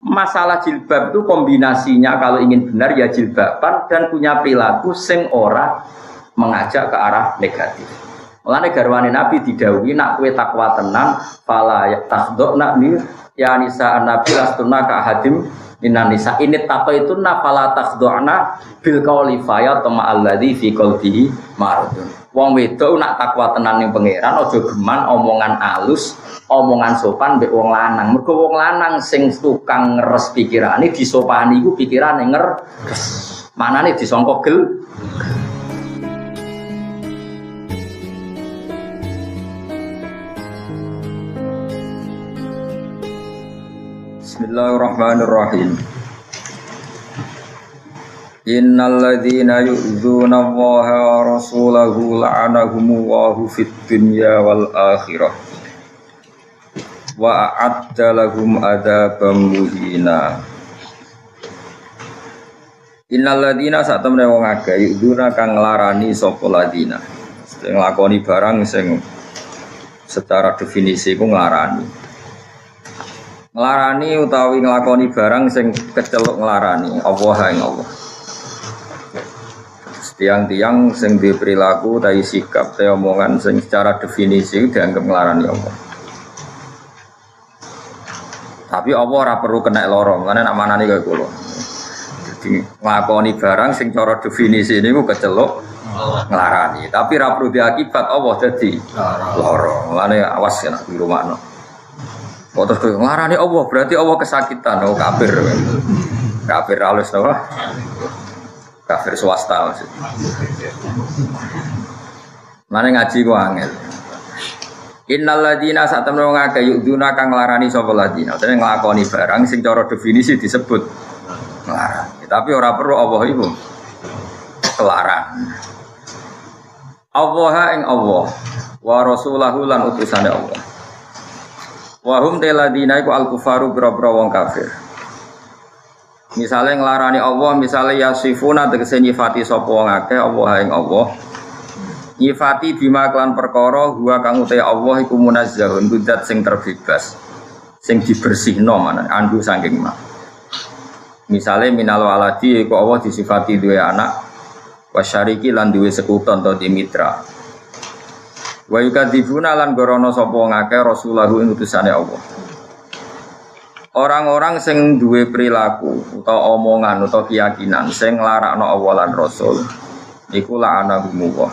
Masalah jilbab itu kombinasinya kalau ingin benar ya jilbaban dan punya perilaku sing ora mengajak ke arah negatif. Mulane garwane Nabi didhawuhi nak kowe takwa tenan fala tasdaqna ni ya nisa nabi lastunna ka hadim minan nisa ini takwa itu na fala tasdaqna bil qauli fa ya tama alladzi fi qalbihi maradun. Wong wedok nak takwa tenan ning pangeran aja geman omongan alus, omongan sopan mbek wong lanang. Mergo wong lanang sing tukang ngeres pikirane disopani iku pikirane ngeres. Manane disangka gel. Bismillahirrahmanirrahim. Innal ladzina yu'dzuna Allaha wa rasulahu la'anahumullahu fid dunya wal akhirah wa a'adda lahum adzaban muhina. Innal ladzina satemene wong akeh yu'dzuna kang nglarani sapa ladzina sing nglakoni barang sing secara definisi ku nglarani. Nglarani utawi nglakoni barang sing keceluk nglarani Allah ing Allah. Tiang-tiang sing di perilaku tai sikap tai omongan sing secara definisi dianggap nglarani Allah. Tapi Allah ora perlu kena lara, makane nak manani kaya kula. Jadi nglakoni barang sing cara definisi niku keceluk nglarani, tapi ora perlu diakibat Allah dadi lara. Makane awas nek di rumakno. Kok terus nglarani Allah berarti Allah kesakitan, oh kafir. Kafir halus to. Kafir swasta maksudnya. Mana ngaji ku angel. Innal ladzina satamna wong akeh yu'dzuna kang nglarani sapa ladzina. Dene nglakoni barang sing cara definisi disebut nglarani. Tapi ora perlu Allah iku kelarang. Allah ing Allah wa rasulahu lan utusane Allah. Wa hum ladzina iku al-kufaru bira-bira wong kafir. Misalnya nglarani Allah, misalnya yasifuna tegese nyifati sapa wong akeh Allah ing Allah. Nyifati bima klan perkara huwa kang uta Allah iku munazzahun zat sing terbebas. Sing dibersihno manane andu saking mak. Misale minal waladi iku Allah disifati duwe anak wasyariki lan duwe sekutu utawa dimitra. Wa yukadzibuna lan gorono sapa wong akeh rasulahu ing utusane Allah. Orang-orang sing duwe perilaku utawa omongan utawa keyakinan sing nglarakno Allah lan Rasul iku la'anahumullah.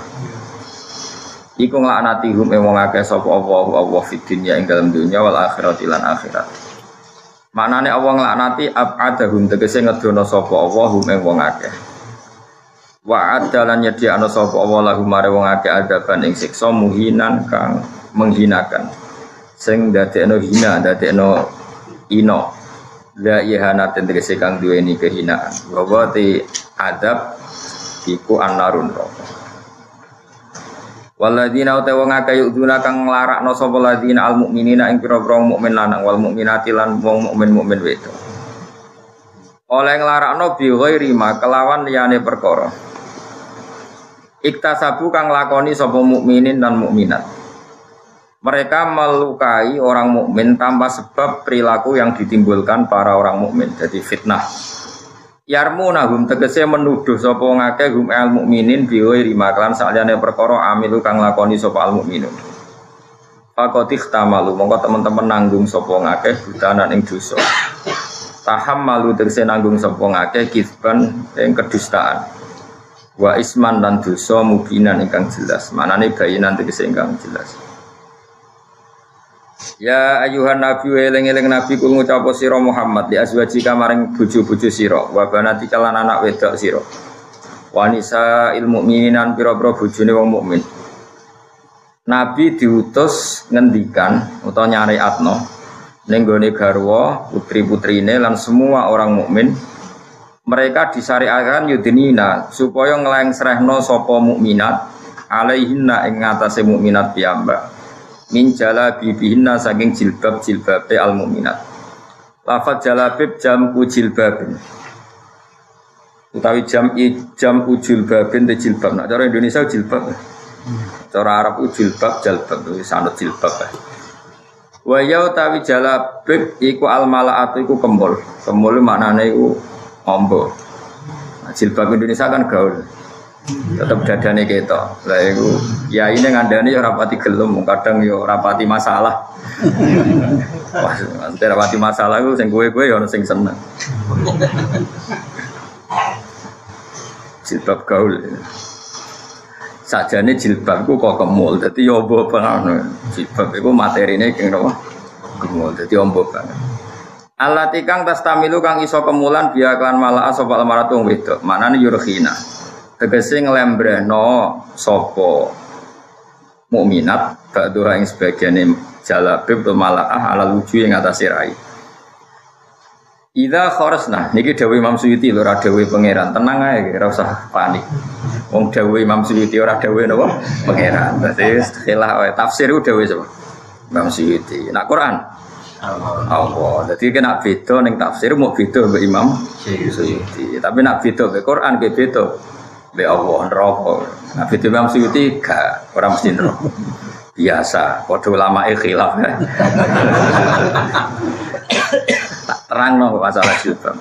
Iku nglaknatihum wong akeh sapa Allah fid dunya ing dalem dunya wal akhirati lan akhirat. Manane Allah nglaknati ab'adahum tegese ngedono sapa Allah ing wong akeh. Wa adalan nyediakno sapa Allah lahum mare wong akeh adaban ing siksa muhinan kang menghinakan. Sing dadekno hina, dadekno ino la ihanatin tegese kang duweni kehinaan wa ti adab iku annarun roko waladina utawa ngakeh yuduna kang nglarakno sapa ladina al mukminina ing pira-pira mukmin lanang wal mukminati lan wong mukmin wedok oleh nglarakno bi ghairi ma kelawan liyane perkara iktasabu kang lakoni sapa mukminin dan mukminat. Mereka melukai orang mukmin tanpa sebab perilaku yang ditimbulkan para orang mukmin. Jadi fitnah. Yarmunahum tegese menuduh sapa ngakeh hum al mukminin biwa rimaklan saliyane perkara amilu kang lakoni sapa al mukminun. Faqatikh tamalu monggo teman-teman nanggung sapa ngakeh butanan ing dosa. Tahammalu tegese nanggung sapa ngakeh kisban ing kedustaan. Wa isman lan dosa mubinan ingkang jelas. Manane bayinan tegese ingkang jelas. Ya ayuhan nabi eling-eling nabi kul ngucap sira Muhammad li azwajika maring bojo-bojo sira wa banatika lan anak wedok sira wanisa ilmu mukmininan pira-pira bojone wong mukmin. Nabi diutus ngendikan utawa nyariatno ning gone garwa putri-putrine lan semua orang mukmin mereka disyariatkan yudinina supaya nglengsrehno sapa mukminat alaihinna ing ngatasé mukminat piyambak. Min jalabibihinna saking jilbab-jilbabe al-mu'minat. Lafaz jalabib jam'u jilbabin. Utawi jam'u jilbabin te jilbab. Nah, cara Indonesia jilbab. Cara Arab jilbab jalbab, sanad jilbab. Wa ya utawi jalabib iku almalaatu iku kemul. Kemul maknane iku ombo. Nah, jilbab Indonesia kan gaul. Tetep dadane ketok. Lah iku ya ini ngandani ya rapati gelem, kadang ya rapati masalah. Wah, antara rapati masalah iku sing kowe ya ono sing seneng. Jilbab gaul. Sajane jilbab ku kok kemul. Dadi ya ombo banget. Jilbab iku materine keng napa? Kemul. Dadi ombo banget. Allati kang tastamilu kang iso kemulan biya kan mala'a sapa almaratu wedok. Manane yurkhina. Tegese nglembrehno sapa mukminat badhe ing sebagiane jalabib to malaah ala luju ing atase rai. Idza kharasna niki dawuh Imam Suyuti lho ora dawuh pangeran tenang ae ora usah panik. Wong dawuh Imam Suyuti ora dawuh napa pangeran. Dadi khilah wae tafsir ku dawuh sapa? Imam Suyuti. Nek Quran Allah. Dadi kena beda ning tafsir mau beda mbek Imam Suyuti. Tapi nek beda mbek Quran ge beda. Be Allah neraka. Nah beda Imam Suyuti gak ora mesti neraka. Biasa, padha ulama khilaf. Tak terangno masalah jilbab.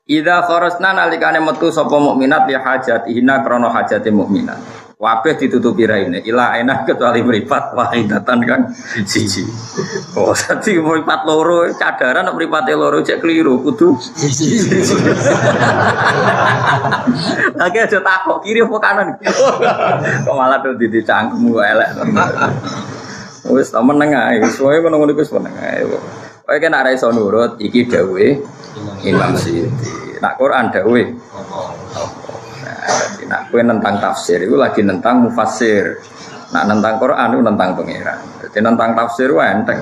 Idza kharasna nalikane metu sapa mukminat li hajatihina krana hajate mukminat. Kabeh ditutupi raine ila enah kecuali mripat wahidatan kan siji. Oh, dadi mripat loro cadaran nek mripate loro cek keliru kudu siji. Lagi aja takok kiri apa kanan. Kok malah tuh dicangkemmu elek. Wis ta meneng ae, suwe ngono-ngono wis meneng ae. Kowe kena ora iso nurut iki dawuhe Imam Suyuti. Nak Quran dawuhe nah, kowe nentang tafsir itu lagi nentang mufassir. Nak nentang Quran itu nentang pangeran. Jadi nentang tafsir itu enteng.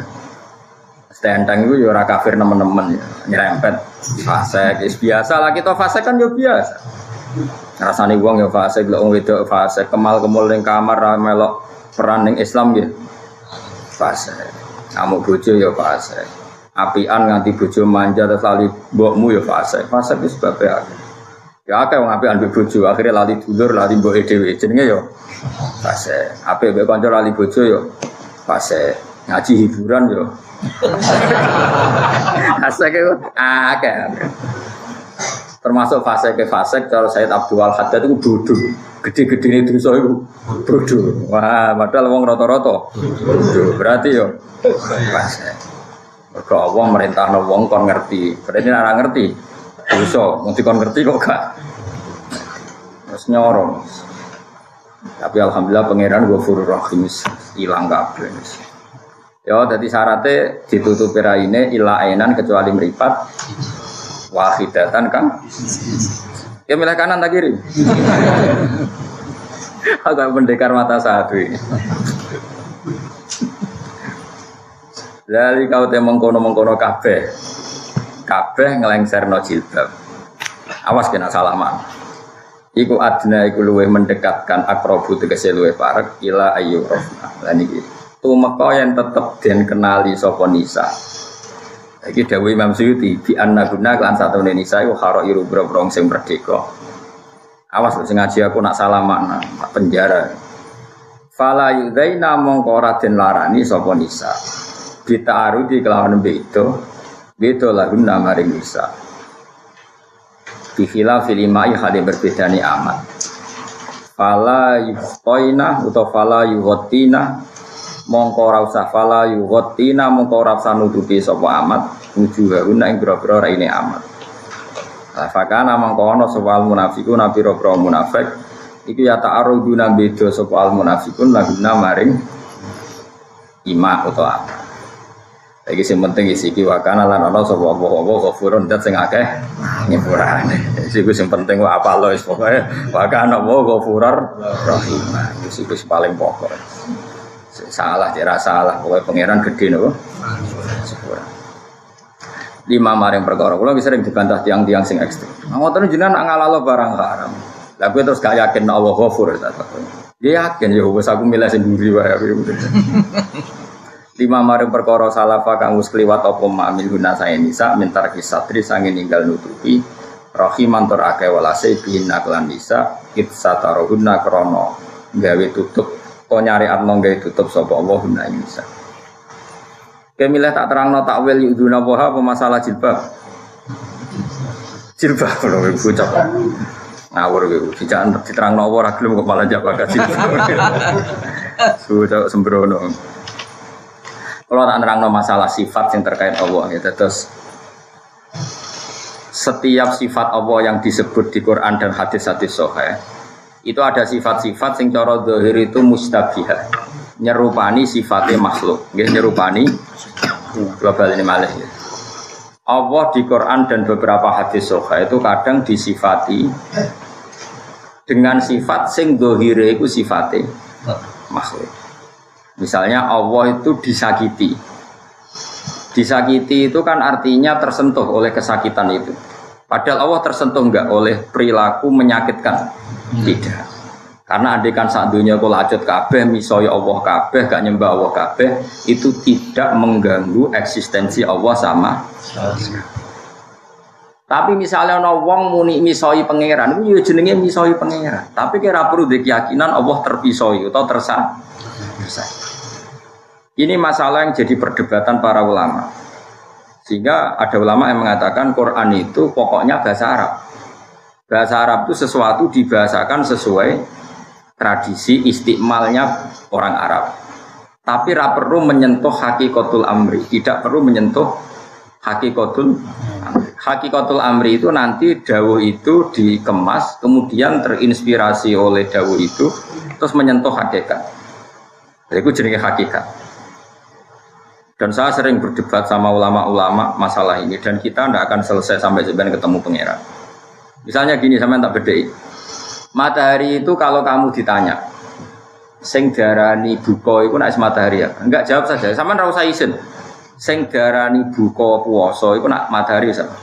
Enteng itu ya ora kafir nemen-nemen ya, nyerempet fasik. Biasa lah kita fasik kan ya biasa. Rasane wong ya fasik, lek wong wedok fasik, kemal-kemul ning kamar ra melok peran ning Islam ya. Fasik. Kamu bojo ya fasik. Apian nganti bojo manja terus lali mbokmu ya fasik. Fasik wis sebab akeh. Ya akeh wong apian mbek bojo akhire lali dulur, lali mboke dhewe. Jenenge ya fasik. Apik mbek kanca lali bojo ya fasik. Ngaji hiburan ya. Fasik itu akeh. Termasuk fasik cara Said Abdul Haddad itu bodoh. Gede-gedene dosa iku bodoh. Wah, padahal wong rata-rata bodoh. Berarti ya fasik. Mergo Allah merintahno wong kon ngerti. Berarti ora ngerti dosa, mung dikon ngerti kok gak. Terus nyorong. Tapi alhamdulillah pangeran Ghafurur Rahim ilang kabeh. Ya dadi syaratnya ditutupi raine ila ainan kecuali mripat wahidatan kan. Ya milih kanan tak kiri. Agak pendekar mata satu ini. Dari kau teh mengkono kabeh ngelengserno jilbab. Awas kena salaman. Iku adna iku luweh mendekatkan akrobu tegese luweh parek ila ayu rofna. Lah niki tumeka yen tetep den kenali sapa nisa. Iki dawuh Imam Suyuti bi anna guna lan satune nisa iku kharo iru brong sing merdeka. Awas lho sing ngaji aku nak salah makna, tak penjara. Fala yudaina mongko ora den larani sapa nisa. Dita'arudi kelawan beda lahunna maring nisa. Bihila filimai hal berbeda ni amat. Fala yuhtoina atau fala yuhotina mongko ora usah fala yuhotina mongko ora usah nutupi sapa amat wujuhahunna ing boro-boro raine amat. Fakana mongko ana sapa munafiqun pira-pira munafik iku ya ta'aruduna beda sapa munafiqun lahunna maring ima utawa amat. Iki sing penting iki wakana lan ana sapa apa ghafurun dat sing akeh nyepurane. Iki sing penting kok apa lho wis pokoke wakana wa ghafurur rahim. Iki wis paling pokok. Salah tidak salah pokoke pangeran gedhe niku. Sepura. Lima maring perkara kula wis sering dibantah tiang-tiang sing ekstrem. Ngoten jenengan ngalalo barang haram. Lah kowe terus gak yakin Allah ghafur ta. Dia yakin ya wis aku milih sendiri wae. Lima maring perkara salafa kang wis kliwat apa ma'amil guna sae nisa mintar kisatri sange ninggal nutupi rahiman tur akeh walase bina kelan nisa itsatarohunna krana gawe tutup to nyari atno gawe tutup sapa Allah guna nisa Kemilih tak terangno takwil yuduna waha apa masalah jilbab? Jilbab lho bocah. Ngawur kowe. Dijak diterangno apa ora gelem kok malah jak bakat jilbab. Bocah sembrono. Kalau tak terangno masalah sifat yang terkait Allah ya terus setiap sifat Allah yang disebut di Quran dan hadis-hadis sahih itu ada sifat-sifat yang cara zahir itu mustabihah, nyerupani sifatnya makhluk, nggih nyerupani global ini malah ya. Allah di Quran dan beberapa hadis sahih itu kadang disifati dengan sifat sing zahire iku sifate makhluk. Misalnya Allah itu disakiti. Disakiti itu kan artinya tersentuh oleh kesakitan itu. Padahal Allah tersentuh enggak oleh perilaku menyakitkan. Tidak. Karena andekan sak dunya kula acut kabeh misoi Allah kabeh gak nyembah Allah kabeh itu tidak mengganggu eksistensi Allah sama. Tapi misalnya ana wong muni misoi pangeran itu ya jenenge misoi pangeran. Tapi kira perlu keyakinan Allah terpisoi atau tersah. Ini masalah yang jadi perdebatan para ulama. Sehingga ada ulama yang mengatakan Quran itu pokoknya bahasa Arab. Bahasa Arab itu sesuatu dibahasakan sesuai tradisi istiqmalnya orang Arab. Tapi tidak perlu menyentuh hakikatul amri. Tidak perlu menyentuh hakikatul amri. Hakikatul amri itu nanti dawuh itu dikemas, kemudian terinspirasi oleh dawuh itu, terus menyentuh hakikat. Jadi itu jenenge hakikat. Dan saya sering berdebat sama ulama-ulama masalah ini dan kita tidak akan selesai sampai sebenarnya ketemu pangeran. Misalnya gini, sama tak bedai. Matahari itu kalau kamu ditanya, sing darani buka itu nak matahari ya? Enggak jawab saja. Sama ora usah isin. Sing darani buka puasa itu nak matahari sama?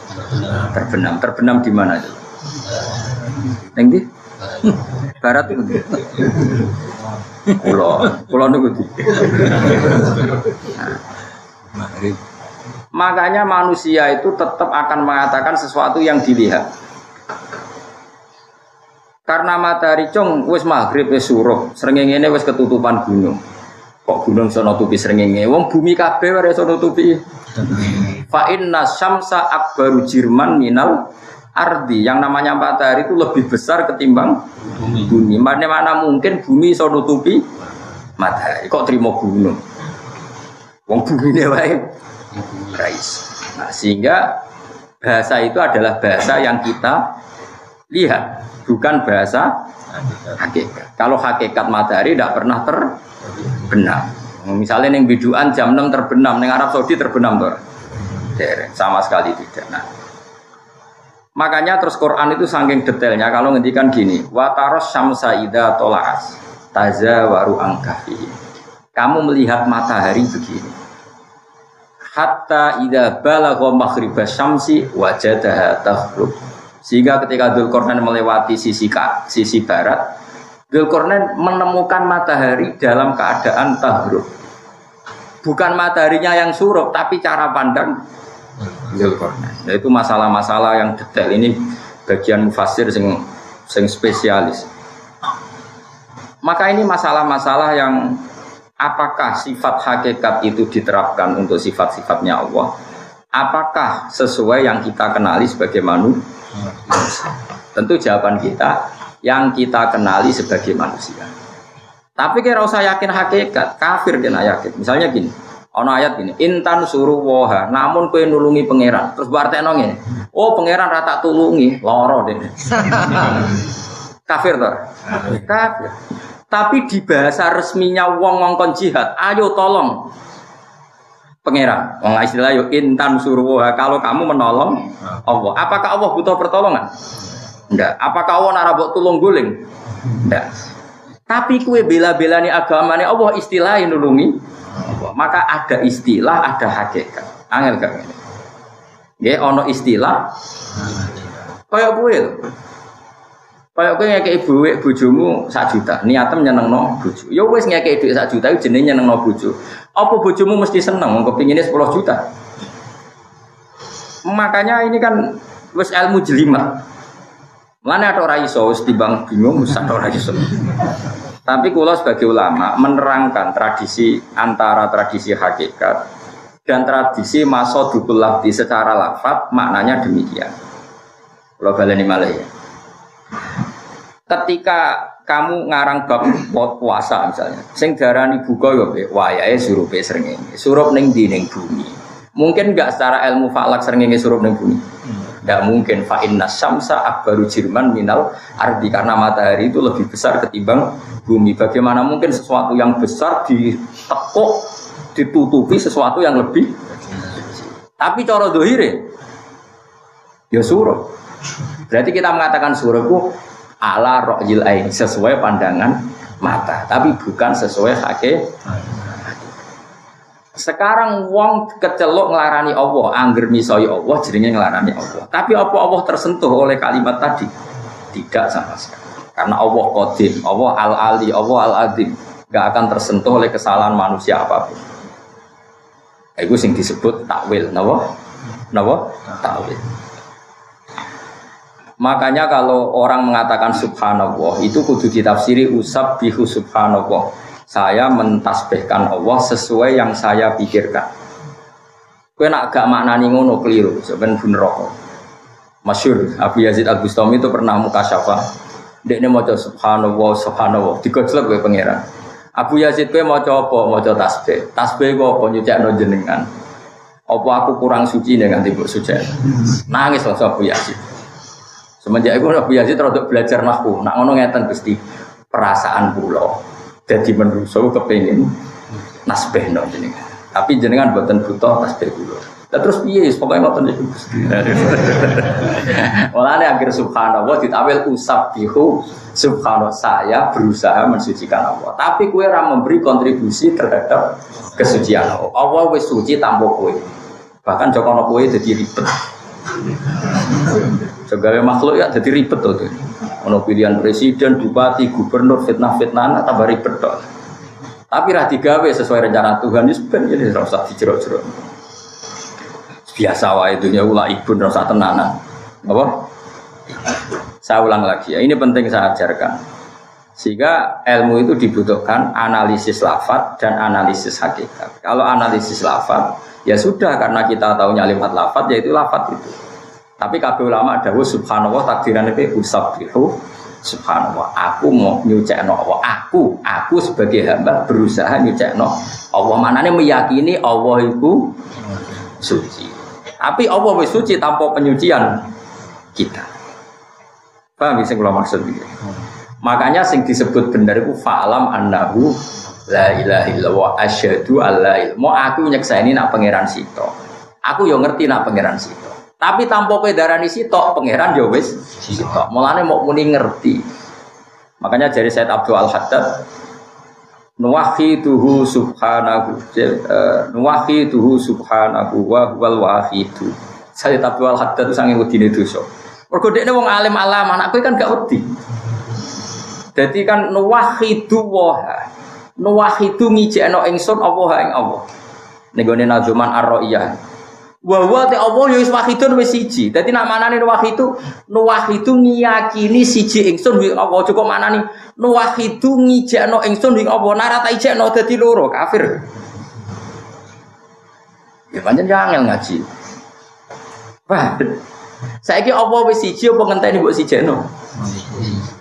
Terbenam. Terbenam di mana itu? Ning ndi? Barat itu. Pulau niku ndi? Makanya manusia itu tetap akan mengatakan sesuatu yang dilihat. Karena matahari cung wis maghrib wis suruh, srengenge wis ketutupan gunung. Kok gunung iso nutupi srengenge? Wong bumi kabeh ora iso nutupi. Fa inna syamsa akbaru jirman minal ardi. Yang namanya matahari itu lebih besar ketimbang bumi. Mana mungkin bumi iso nutupi matahari? Kok terima gunung? Wong bumi ne wae rais. Nah, sehingga bahasa itu adalah bahasa yang kita lihat, bukan bahasa hakikat. Kalau hakikat matahari tidak pernah terbenam. Misalnya yang biduan jam 6 terbenam, yang Arab Saudi terbenam tuh. Sama sekali tidak. Nah, makanya terus Quran itu saking detailnya kalau ngendikan gini, wa taros syamsa idza tola'as tazawaru angkafi. Kamu melihat matahari begini. Hatta idza balagha maghribas syamsi wajadaha taghrub. Sehingga ketika Dzulqarnain melewati sisi barat, Dzulqarnain menemukan matahari dalam keadaan taghrub. Bukan mataharinya yang surup, tapi cara pandang Dzulqarnain. Itu masalah-masalah yang detail. Ini bagian mufassir sing spesialis. Maka ini masalah-masalah yang apakah sifat hakikat itu diterapkan untuk sifat-sifatnya Allah? Apakah sesuai yang kita kenali sebagai manusia? Tentu jawaban kita yang kita kenali sebagai manusia. Tapi kira usah yakin hakikat, kafir kena yakin. Misalnya gini, ono ayat gini, intan suruh woha, namun kowe nulungi pangeran. Terus bartekno ngene, oh pangeran rata tulungi, loro deh. Kafir toh? Kafir. Tapi di bahasa resminya wong ngongkon jihad, ayo tolong pangeran. Wong istilah yo intan surwa, kalau kamu menolong Allah. Apakah Allah butuh pertolongan? Enggak. Apakah Allah nara mbok tulung guling? Enggak. Tapi kue bela-belani agamane Allah istilahin nulungi Allah. Maka ada istilah, ada hakikat. Angel gak ngene. Nggih ana istilah kaya kuwe. Kaya kowe ngekeki dhuwit bojomu 1 juta, niatem nyenengno bojo. Ya wis ngekeki dhuwit 1 juta iku jenenge nyenengno bojo. Apa bojomu mesti seneng wong kepingine 10 juta? Makanya ini kan wis ilmu jelimet. Mulane ada ora iso wis timbang bingung wis ora iso. Tapi kula sebagai ulama menerangkan tradisi antara tradisi hakikat dan tradisi masodukul lafzi secara lafaz maknanya demikian. Kalau baleni malih ya. Ketika kamu ngarang bab puasa misalnya, sing darani buka yo wayahe surupe srengenge. Surup ning ndi ning bumi. Mungkin enggak secara ilmu falak srengenge surup ning bumi. Enggak mungkin fa inna syamsa akbaru jirman minal ardi karena matahari itu lebih besar ketimbang bumi. Bagaimana mungkin sesuatu yang besar ditekuk ditutupi sesuatu yang lebih. Tapi cara dohire ya surup. Berarti kita mengatakan surup itu ala ra'yil ain sesuai pandangan mata, tapi bukan sesuai hakikat. Sekarang wong kecelok nglarani Allah, angger misoi Allah jenenge nglarani Allah. Tapi apa Allah tersentuh oleh kalimat tadi? Tidak sama sekali. Karena Allah Qadim, Allah Al-Ali, Allah Al-Azim, enggak akan tersentuh oleh kesalahan manusia apapun. Itu sing disebut takwil, napa? Napa? Takwil. Makanya kalau orang mengatakan subhanallah itu kudu ditafsiri usabbihu subhanallah. Saya mentasbihkan Allah sesuai yang saya pikirkan. Kowe nak gak maknani ngono keliru, sampeyan bener kok. Masyhur Abu Yazid Al-Bustami itu pernah mukasyafah. Dekne maca subhanallah subhanallah digojlok kowe pangeran. Abu Yazid kowe maca apa? Maca tasbih. Tasbih kok apa nyucikno jenengan. Apa aku kurang suci nek nganti mbok suci. Nangis lho Abu Yazid. Semenjak itu Abu Yazid rodok belajar nahwu. Nak ngono ngeten Gusti, perasaan kula dadi menungso kepengin nasbihno jenengan. Tapi jenengan mboten butuh tasbih kula. Lah terus piye pokoke ngoten niku Gusti. Mulane akhir subhanallah ditawil usabbihu subhanallah saya berusaha mensucikan Allah. Tapi kowe ora memberi kontribusi terhadap kesucian Allah. Allah wis suci tanpa kowe. Bahkan jokono kowe dadi ribet. Segala makhluk ya jadi ribet tuh. Ono pilihan presiden, bupati, gubernur, fitnah-fitnah tambah ribet tuh. Tapi ra digawe sesuai rencana Tuhan wis ben ya ora usah dijero-jero. Biasa wae dunya ulah ibun ora usah tenanan. Apa? Saya ulang lagi ya, ini penting saya ajarkan. Sehingga ilmu itu dibutuhkan analisis lafaz dan analisis hakikat. Kalau analisis lafaz ya sudah karena kita tahunya lewat lafaz yaitu lafaz itu. Tapi kabeh ulama dawuh subhanallah takdirane pe usabbihu subhanallah. Aku mau nyucikno Allah. Aku sebagai hamba berusaha nyucikno Allah. Manane meyakini Allah itu suci. Tapi Allah wis suci tanpa penyucian kita. Paham sing kula maksud iki? Makanya sing disebut bener iku fa'lam annahu la ilaha illallah asyhadu alla ilaha. Mau aku nyekseni nak pangeran sito. Aku yo ngerti nak pangeran sito. Tapi tanpa kowe darani sitok pangeran ya wis sitok. Mulane mau muni ngerti. Makanya dari Said Abdul Al-Haddad nuwahhiduhu subhanahu wa huwal wahidu. Said Abdul Al-Haddad sange wedine dosa. Mergo dekne wong alim alam, anak kowe kan gak wedi. Dadi kan nuwahhidu wa nuwahhidu ngijekno ingsun Allah ing Allah. Ning gone nazuman ar-ra'iyah. Wa te Allah ya wis wahidun wis siji. Dadi nak manane nuwahidu ngiyakini siji ingsun ing Allah. Cukup manani nuwahidu ngijekno ingsun ing Allah. Nara ta ijekno dadi loro kafir. Ya pancen angel ngaji. Wah. Saiki Allah wis siji apa ngenteni mbok sijekno?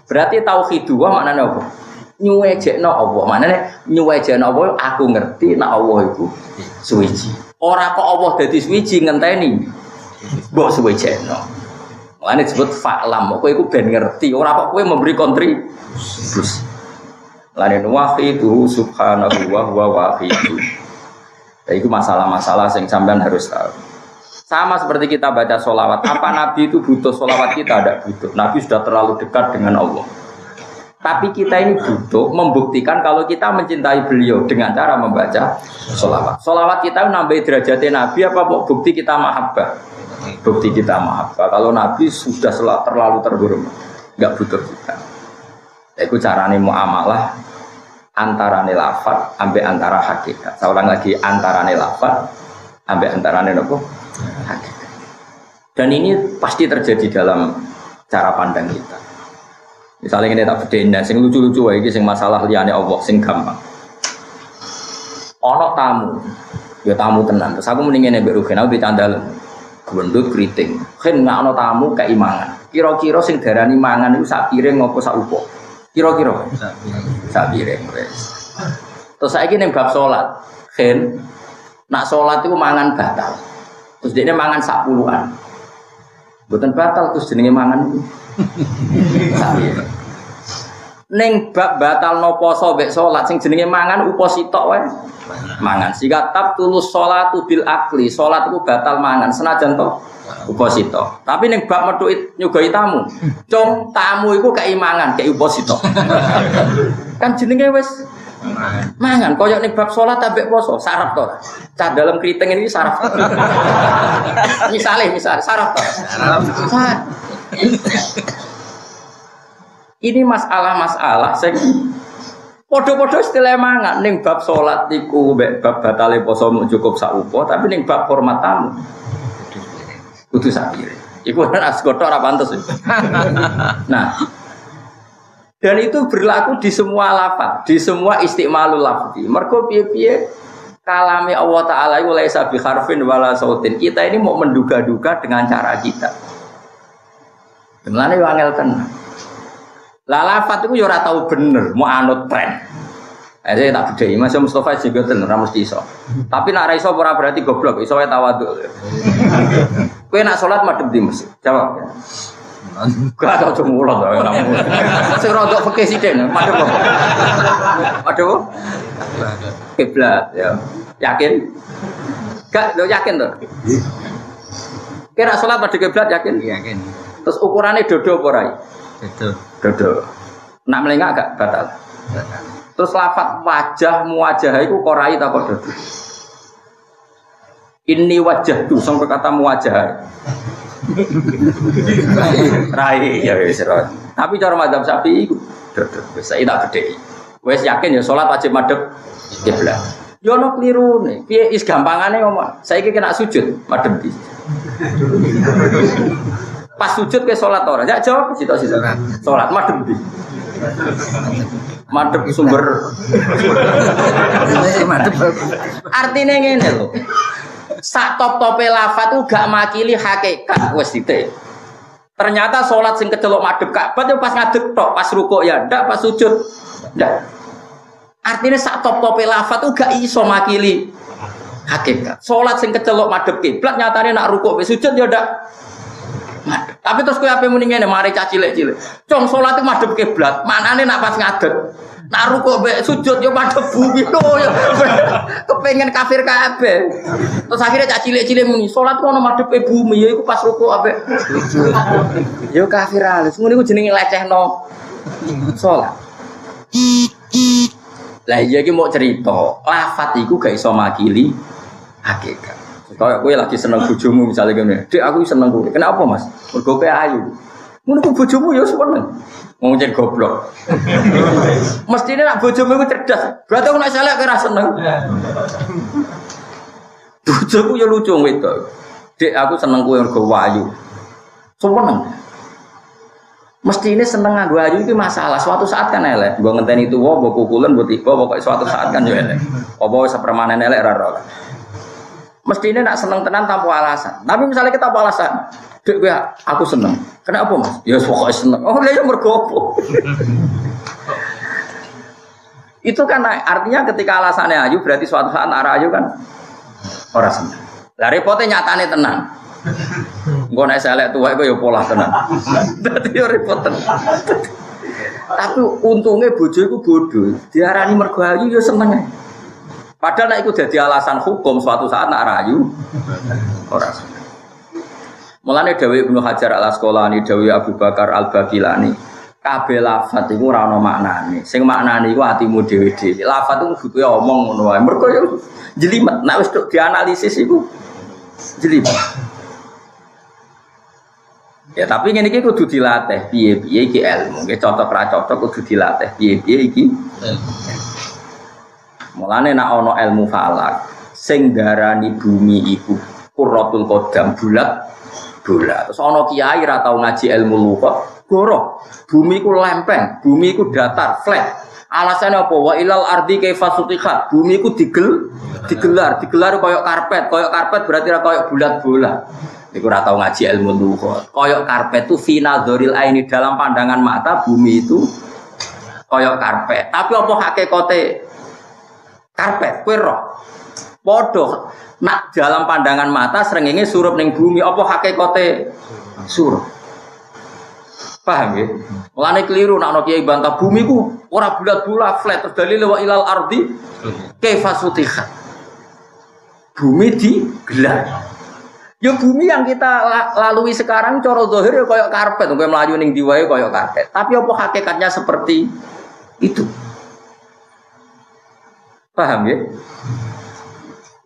Berarti tauhid wa maknane apa? Nyuwejekno Allah. Maknane nyuwejekno Allah aku ngerti nek Allah iku suci. Ora kok Allah dadi suci ngenteni mbok suwejekno. Mulane disebut fa'lam. Kowe iku ben ngerti, ora kok kowe memberi kontribusi. Lane wahidu subhanahu wa huwa wahidu. Itu masalah-masalah yang sampean harus tahu. Sama seperti kita baca sholawat. Apa Nabi itu butuh sholawat? Kita tidak butuh. Nabi sudah terlalu dekat dengan Allah. Tapi kita ini butuh membuktikan kalau kita mencintai beliau dengan cara membaca sholawat. Sholawat kita nambah derajatnya Nabi apa bukti kita mahabbah? Bukti kita mahabbah. Kalau Nabi sudah terlalu terhormat, nggak butuh kita. Itu caranya muamalah antara lafaz sampai antara hakikat. Saya ulang lagi antara lafaz sampai antara hakikat. Dan ini pasti terjadi dalam cara pandang kita. Misalnya ini tak bedenda, sing lucu-lucu wae iki sing masalah liyane Allah sing gampang. Ana tamu Ya tamu tenan. Terus aku mending ngene mbek Rugen, aku dicandal gendut kriting. Kan nggak ono tamu keimangan. Kira-kira sing darani mangan iku sak piring apa sak upo? Kira-kira sak piring wis. Terus saiki ning bab salat, Gen nak salat iku mangan batal. Terus dekne mangan sak puluhan. Mboten batal terus jenenge mangan iku. Sak piring. Ning bab batal no poso mbek salat sing jenenge mangan upo sitok wae. Mangan. Sika tab tulus salatu bil akli, salat iku batal mangan senajan to uposito. Tapi ning bab metu nyugoi tamu. Cung tamu iku keimangan, kei uposito. Kan jenenge wis mangan koyo ning bab salat ambek poso, saraf to. Cah dalam kriting ini saraf. misal saraf to. Saraf. Ini masalah-masalah sing padha-padha istilah mangan ning bab salat niku mbek bab batale poso cukup sak upo, tapi ning bab hormat tamu kudu sak piring. Iku kan asgoto ora pantes. Nah, dan itu berlaku di semua lafaz, di semua istimalul lafzi. Mergo piye-piye kalame Allah Taala iku laisa bi harfin wala sautin. Kita ini mau menduga-duga dengan cara kita. Denane wangel tenan. Lah lafaz iku yo ora tau bener, mau anut tren. Saya tak bedhei, Mas Mustofa juga tenan ora mesti iso. Tapi nek ora iso ora berarti goblok, iso wae tawadhu. Kowe nak salat madhep di masjid. Jawab. Gak tau cemulot ora mung. Sing rodok fikih sithik madhep apa? Madhep. Kiblat ya. Yakin? Gak lo yakin to? Kira salat madhep kiblat yakin? Yakin. Terus ukurannya dodo apa ora? Dodo. Nak melengak gak batal? Batal. Terus lafaz wajah muwajah iku korai ta kok dodo? Ini wajah tuh sampai kata muwajah. Rai ya wis ora. Tapi cara mazhab Syafi'i iku dodo. Wis saiki tak bedheki. Wis yakin ya salat wajib madhep kiblat. Yo ono klirune. Piye is gampangane ngomong. Saiki kena sujud madhep ndi? Pas sujud ke salat ora? Ya jawab sitok-sitok. Salat madhep ndi? Madhep sumber. Artinya ngene lho. Sak top-tope lafaz tuh gak makili hakikat wis sithik. Ternyata salat sing kecelok madhep Ka'bah yo pas ngadeg tok, pas rukuk ya ndak, pas sujud ndak. Artinya sak top-tope lafaz tuh gak iso makili hakikat. Salat sing kecelok madhep kiblat nyatane nak rukuk wis sujud ya ndak. Tapi terus kowe ape muni ngene mari cah cilik-cilik. Cung salat itu madhep kiblat, maknane nak pas ngadeg. Nak rukuk mbek sujud yo madhep bumi lho yo. Kepengen kafir kabeh. Terus akhirnya cah cilik-cilik muni salat ku ono madhepe bumi ya iku pas rukuk ambek sujud. Yo kafir alis. Ngono iku jenenge lecehno salat. Lah iya iki mau cerita, lafaz iku gak iso makili hakikat. Kayak kowe lagi seneng bojomu misalnya ngene. Dik aku seneng kowe. Kenapa, Mas? Mergo kowe ayu. Ngono ku bojomu ya seneng. Wong cek goblok. Mestine nek bojomu iku cerdas. Berarti aku nek selek kowe ora seneng. Bojoku ya lucu wedok. Dik aku seneng kowe mergo ayu. Seneng. Mestine seneng nganggo ayu iki masalah. Suatu saat kan elek. Mbok ngenteni tuwa, mbok kukulen, mbok tiba, pokoke suatu saat kan yo elek. Apa wis sepermanen elek ora ora. Mestinya nak seneng tenan tanpa alasan. Tapi misalnya kita tanpa alasan, dek gue aku seneng. Kenapa Mas? Ya pokoknya seneng. Oh dia mergo apa? Itu kan artinya ketika alasannya ayu berarti suatu saat arah ayu kan orang seneng. Lah repotnya nyatane tenan. Gue naik selek tua gue ya pola tenan. Berarti ya repot tenan. Tapi untungnya bojo itu bodoh. Diarani mergo ayu ya seneng. Padahal nek iku dadi alasan hukum suatu saat nak rayu ora. Mulane dawuh Ibnu Hajar Al-Asqalani, dawuh Abu Bakar Al-Baqilani, kabeh lafaz iku ora ana maknane. Sing maknane iku atimu dhewe-dhewe. Lafaz iku kudu omong ngono wae. Mergo yo jelimet, nek wis dianalisis iku jelimet. Ya tapi ngene iki kudu dilatih piye-piye iki ilmu. Nggih cocok ra cocok kudu dilatih piye-piye iki. Mulane nek ana ilmu falak sing darani bumi iku qurratul qadam bulat. Terus ana kiai ra tau ngaji ilmu lugat, goroh. Bumi iku lempeng, bumi iku datar, flat. Alasannya apa? Wa ilal ardi kaifa sutihat. Bumi ku digelar koyok karpet berarti ora koyok bulat bola. Iku ora tau ngaji ilmu lughah. Koyok karpet itu finadzoril aini, dalam pandangan mata bumi itu koyok karpet. Tapi apa hakikate karpet? Kowe roh. Padha nak dalam pandangan mata srengenge surup ning bumi, apa hakikate surup? Paham ya? Mulane keliru nak ana kiai bantah bumi ku ora bulat-bulat flat, terus dalil wa ilal ardi kaifa sutihat. Bumi digelar. Ya bumi yang kita lalui sekarang cara zahir ya kayak karpet, kowe mlayu ning diwae kayak karpet. Tapi apa hakikatnya seperti itu? Paham ya?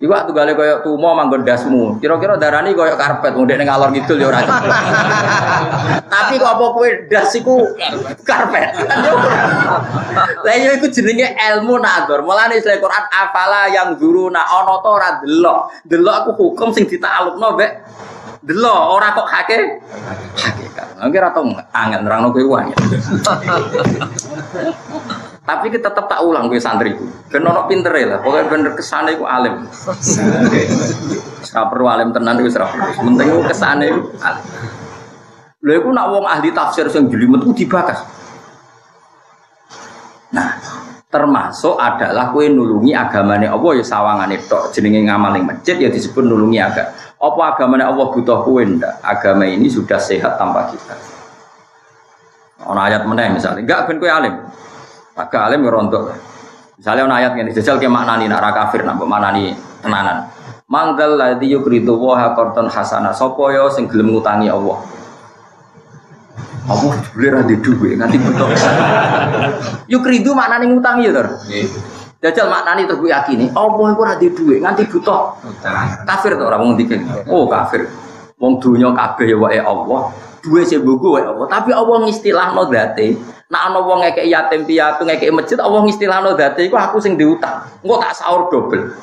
Iku waktu gale koyo tumo manggon dasmu. Kira-kira darani koyo karpet wong dekne ngalor ngidul ya ora. Tapi kok apa kowe das iku karpet. Lah yo iku jenenge ilmu nazar. Mulane Islam Quran afala yang zuruna ana ta ora delok. Delok aku hukum sing ditaklukno mbek delok ora kok hakikat. Nggih ora tau angel nerangno kowe wae. Tapi kita tetap tak ulang gue santri itu. Ben ono pintere lah, pokoknya bener kesane iku alim. Ora perlu alim tenan iku ora perlu. Penting iku kesane iku alim. Lha iku nak wong ahli tafsir sing jelimet ku dibakas. Nah, termasuk adalah kowe nulungi agamane Allah ya sawangane tok. Jenenge ngamal ning masjid ya disebut nulungi agama. Apa agamane Allah butuh kowe ndak? Agama ini sudah sehat tanpa kita. Ono ayat meneh misalnya, enggak ben kowe alim. Agak alim ngerontok. Misalnya ana ayat ngene jajal ke maknani nak ra kafir nak maknani tenanan. Mangdal ladzi yukridu wa qarton hasanah. Sapa ya sing gelem ngutangi Allah? Allah jebule ra ndek dhuwit nganti butuh. Yukridu maknane ngutangi ya, Tur. Nggih. Jajal maknani terus gue yakini, Allah iku ora ndek dhuwit nganti butuh. Kafir to ora wong ndike. Oh, kafir. Wong donya kabeh ya wae Allah. Duwe sing mbungku wae Allah. Tapi Allah ngistilahno zate. Nak ana wong ngekek yatim piatu ngekek masjid Allah ngistilahno zate iku aku sing diutang. Engko tak sahur dobel.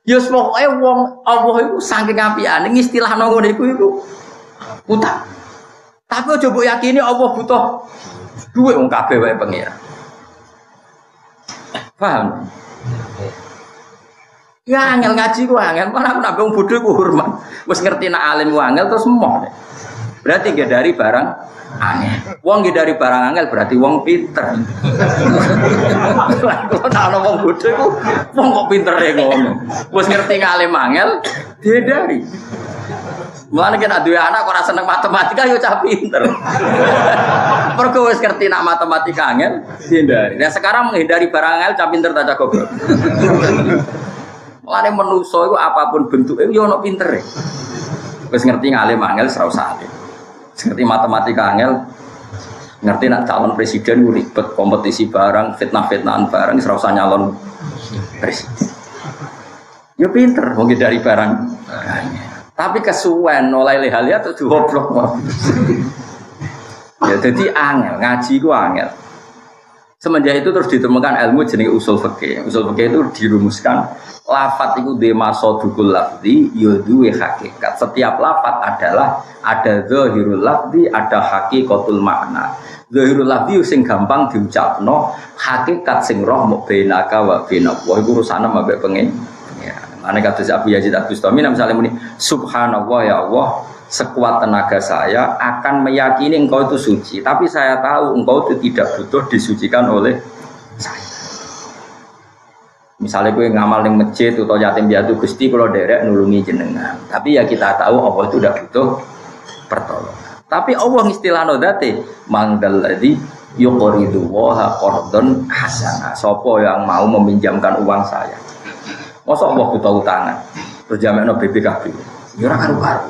Ya pokoke wong Allah iku saking apikane ngistilahno ngono iku utang. Tapi aja mbok yakini Allah butuh duit wong kabeh wae pengira. Paham? Ya angel ngaji ku angel, mana aku nak wong bodho ku hormat. Wis ngerti nak alim ku angel terus emoh. Berarti nggih dari barang angel. Wong nggih dari barang angel berarti wong pinter. Lah kok ana wong bodho iku wong kok pintere ngono. Wis ngerti ngalim angel dihindari. Mulane nek duwe anak kok ora seneng matematika yo cah pinter. Mergo wis ngerti nak matematika angel dihindari. Nah sekarang menghindari barang angel cah pinter ta cah goblok. Mulane manusa iku apapun bentuke yo ono pintere. Wis ngerti ngalim angel ora usah alim. Ngerti matematika angel, ngerti nak calon presiden ribet kompetisi barang, fitnah-fitnahan barang, ora usah nyalon presiden. Yo pinter wong dari barang. Tapi kesuwen oleh lehalia terus goblok. Ya jadi angel, ngaji ku angel. Semenjak itu terus ditemukan ilmu jenis usul fikih. Usul fikih itu dirumuskan lafat itu demasodukul lafzi yuduwe hakikat. Setiap lafat adalah ada zahirul lafzi, ada hakikatul makna. Zahirul lafzi sing gampang diucapno, hakikat sing roh muk bainaka wa bainallah. Iku urusane mbek pengen. Ya, ane kados Abu Yazid Al-Bustami misalnya muni subhanallah ya Allah, sekuat tenaga saya akan meyakini engkau itu suci, tapi saya tahu engkau itu tidak butuh disucikan oleh saya. Misalnya gue ngamal di masjid atau yatim piatu Gusti kalau derek nulungi jenengan, tapi ya kita tahu Allah itu tidak butuh pertolongan. Tapi Allah istilahno dzate mangdalladzi yuqridu wa qardon hasana. Sopo yang mau meminjamkan uang saya? Masa Allah butuh utangan? Terus jamekno BPKB. Ya ora karo-karo.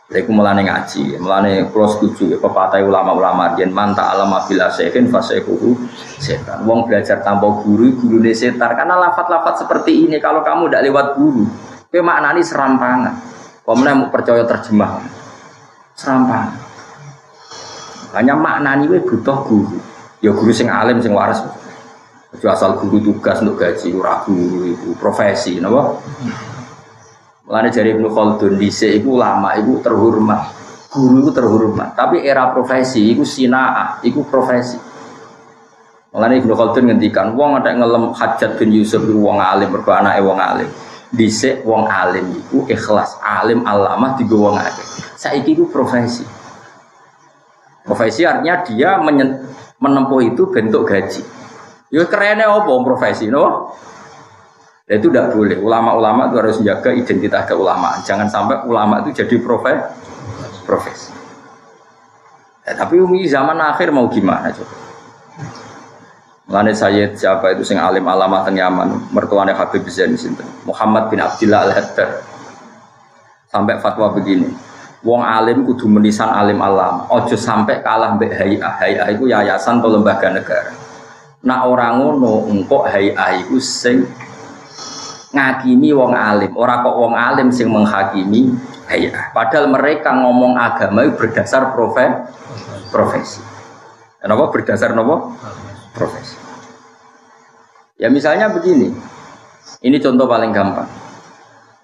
Iku mulane ngaji, mulane kula setuju ya pepatah ulama-ulama yen manta alama bila sekin fasehu setan. Wong belajar tanpa guru, gurune setar. Karena lafat-lafat seperti ini kalau kamu tidak lewat guru, kowe maknani serampangan. Kok meneh percaya terjemah. Serampangan. Hanya maknani kowe butuh guru. Ya guru sing alim sing waras. Aja asal guru tugas untuk gaji ora guru itu profesi, napa? Mulane jari Ibnu Khaldun dhisik iku ulama iku terhormat. Guru iku terhormat, tapi era profesi iku sinaa, iku profesi. Mulane Ibnu Khaldun ngendikan wong ada ngelem Hajjaj bin Yusuf iku wong alim mergo anake wong alim. Dhisik wong alim iku ikhlas, alim alamah digo wong akeh. Saiki iku profesi. Profesi artinya dia menempuh itu bentuk gaji. Ya kerene apa profesi no? Ya, itu tidak boleh. Ulama-ulama itu harus menjaga identitas keulamaan. Jangan sampai ulama itu jadi profesi. Ya, tapi umi zaman akhir mau gimana coba? Mulane Sayyid siapa itu sing alim alamah teng Yaman, mertuane Habib Zain sinten? Muhammad bin Abdullah Al-Haddad. Sampai fatwa begini. Wong alim kudu menisan alim alam. Ojo sampai kalah mbek Hay'ah. Hay'ah iku yayasan atau lembaga negara. Nak orang ngono engko Hay'ah iku sing ngakimi wong alim. Ora kok wong alim sing menghakimi Hay'ah. Padahal mereka ngomong agama itu berdasar profesi. Kenapa berdasar napa? Profesi. Ya misalnya begini, ini contoh paling gampang.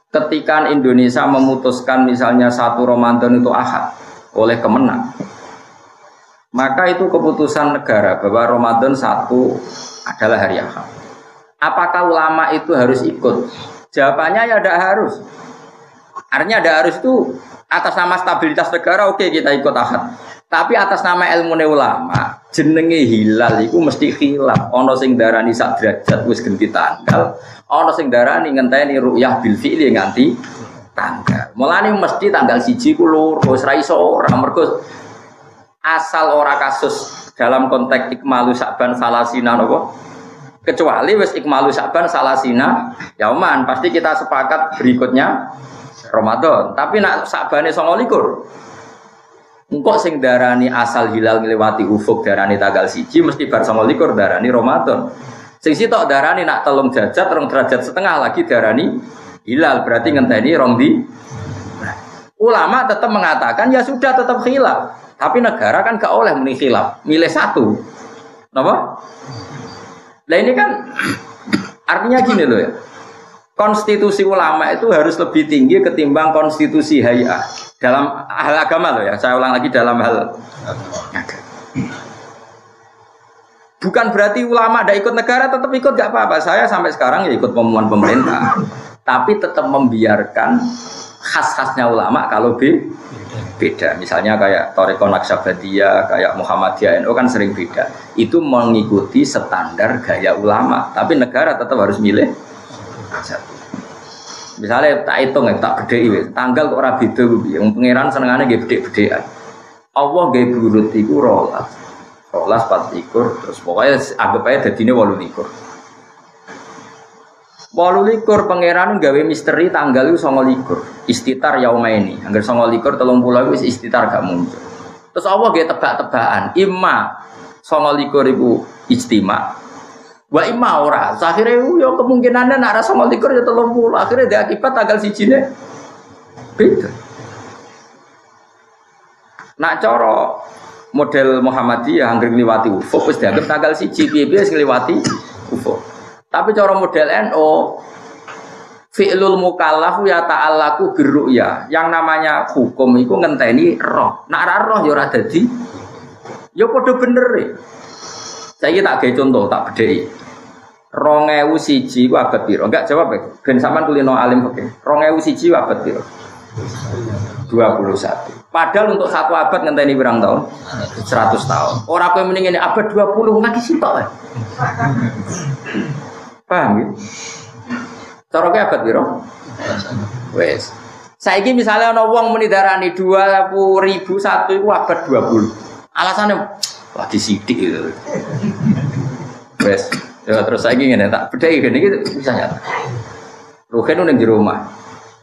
Ketika Indonesia memutuskan misalnya 1 Ramadan itu Ahad oleh Kemenang, maka itu keputusan negara bahwa Ramadan 1 adalah hari Ahad. Apakah ulama itu harus ikut? Jawabannya ya tidak harus. Artinya tidak harus itu atas nama stabilitas negara, oke kita ikut Ahad. Tapi atas nama ilmu ulama, jenenge hilal itu mesti khilaf. Ono sing darani sak derajat wis ganti tanggal, ono sing darani ngenteni ru'yah bil fi'li nganti tanggal. Mulane mesti tanggal 1 ku loro, wis ra iso ora mergo asal ora kasus dalam konteks ikmalu Sa'ban salasina napa? Kecuali wis ikmalu Sa'ban salasina yauman, pasti kita sepakat berikutnya Ramadan. Tapi nak Sa'bane 29 engkau sing darani asal hilal ngliwati ufuk darani tanggal 1 mesti bar 29 darani Ramadan. Sing sitok darani nak 3 derajat 2 derajat setengah lagi darani hilal berarti ngenteni rong di. Ulama tetap mengatakan ya sudah tetap khilaf. Tapi negara kan gak oleh muni khilaf, milih satu. Napa? Lah ini kan artinya gini loh ya. Konstitusi ulama itu harus lebih tinggi ketimbang konstitusi hay'ah. Dalam hal agama loh ya, saya ulang lagi dalam hal agama. Bukan berarti ulama tidak ikut negara, tetap ikut gak apa-apa. Saya sampai sekarang ya ikut pengumuman pemerintah, tapi tetap membiarkan khas-khasnya ulama kalau beda. Misalnya kayak Thariqah Naqsabandiyah, kayak Muhammadiyah NU kan sering beda. Itu mengikuti standar gaya ulama, tapi negara tetap harus milih satu. Misalnya tak hitung ya, tak bedheki tanggal kok ora beda kuwi. Wong pangeran senengane nggih bedhek-bedhekan. Allah nggih burut iku 12 14 terus pokoknya anggap aja dadine 28. 28 pangeran gawe misteri tanggal itu 29. Istitar yaumaini. Angger 29 30 wis istitar gak muncul. Terus Allah nggih tebak-tebakan, imma 29 iku ijtima. Wa imma ora, akhire yo kemungkinane nek rasa 29 ya 30, akhire dia akibat tanggal 1-ne beda. Nak cara model Muhammadiyah anggere ngliwati ufuk wis dianggap tanggal 1 piye-piye wis ngliwati ufuk. Tapi cara model NU fi'lul mukallaf ya ta'allaku birru'ya. Yang namanya hukum iku ngenteni roh. Nak ora roh ya ora dadi. Ya padha bener e. Saiki tak gawe contoh, tak bedheki. 2001 ku abad piro? Enggak jawab ya. Ben sampean kulino alim oke. 2001 abad piro? 21. Padahal untuk satu abad ngenteni pirang tahun? 100 tahun. Ora kowe mending ngene abad 20 lagi sitok ae. Paham ya? Cara kowe abad piro? Wes. Saiki misalnya ana wong muni darani 20.001 iku abad 20. Alasane lagi sidik gitu. Wes, ya terus saya ingin tak bedai gini gitu bisa nyata. Ruhen udah di rumah,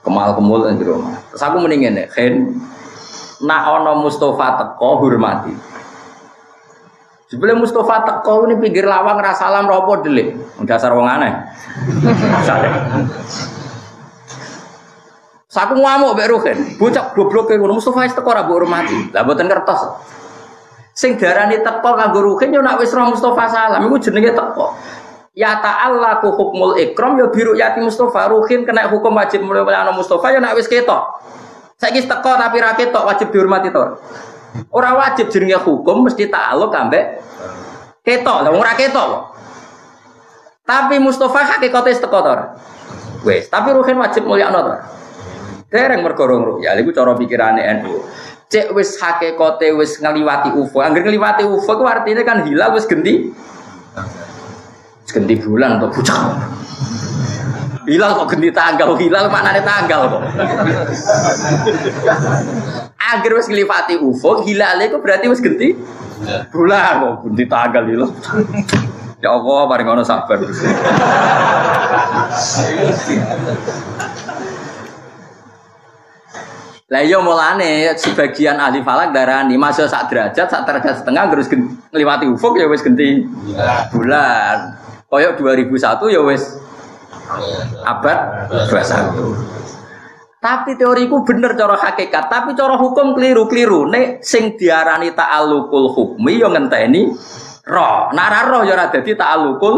kemal-kemul di rumah. Terus aku mendingin deh, Hen, nak ono Mustafa teko hormati. Sebelum Mustafa teko ini pinggir lawang rasalam ropo delik, dasar wong aneh. Saku ngamuk mbek Ruhen, bocah goblok e ngono Mustafa teko ora mbok hormati. Lah mboten kertos. Sing darani teko kanggo ruhin yo nak wis roh Mustafa salam iku jenenge teko. Ya ta'allaku hukmul ikram ya biru yati Mustafa ruhin kena hukum wajib mulai ana Mustafa ya nak wis ketok. Saiki teko tapi ra ketok wajib dihormati to. Ora wajib jenenge hukum mesti ta'alluq ambek Ketok, lha ora ketok kok. Tapi Mustafa hakikate teko to. Wes, tapi ruhin wajib mulyakno to. Dereng mergo ruya, iku cara pikirane NU. Cek wis hakikate wis ngliwati UFO. Angger ngliwati UFO ku artine kan hilal wis genti. Genti bulan atau pucak. Hilal kok genti tanggal, hilal maknane tanggal kok. Angger wis ngliwati UFO, hilale iku berarti wis genti bulan kok genti tanggal hilal. Ya Allah, paring ngono sabar. Lah iya mulane sebagian ahli falak darani masuk sak derajat setengah terus ngliwati ufuk ya wis genti bulan. Koyok 2001 ya wis abad 21. Tapi teoriku bener cara hakikat, tapi cara hukum keliru-keliru. Nek sing diarani ta'alluqul hukmi ya ngenteni roh. Nek ora roh ya ora dadi ta'alluqul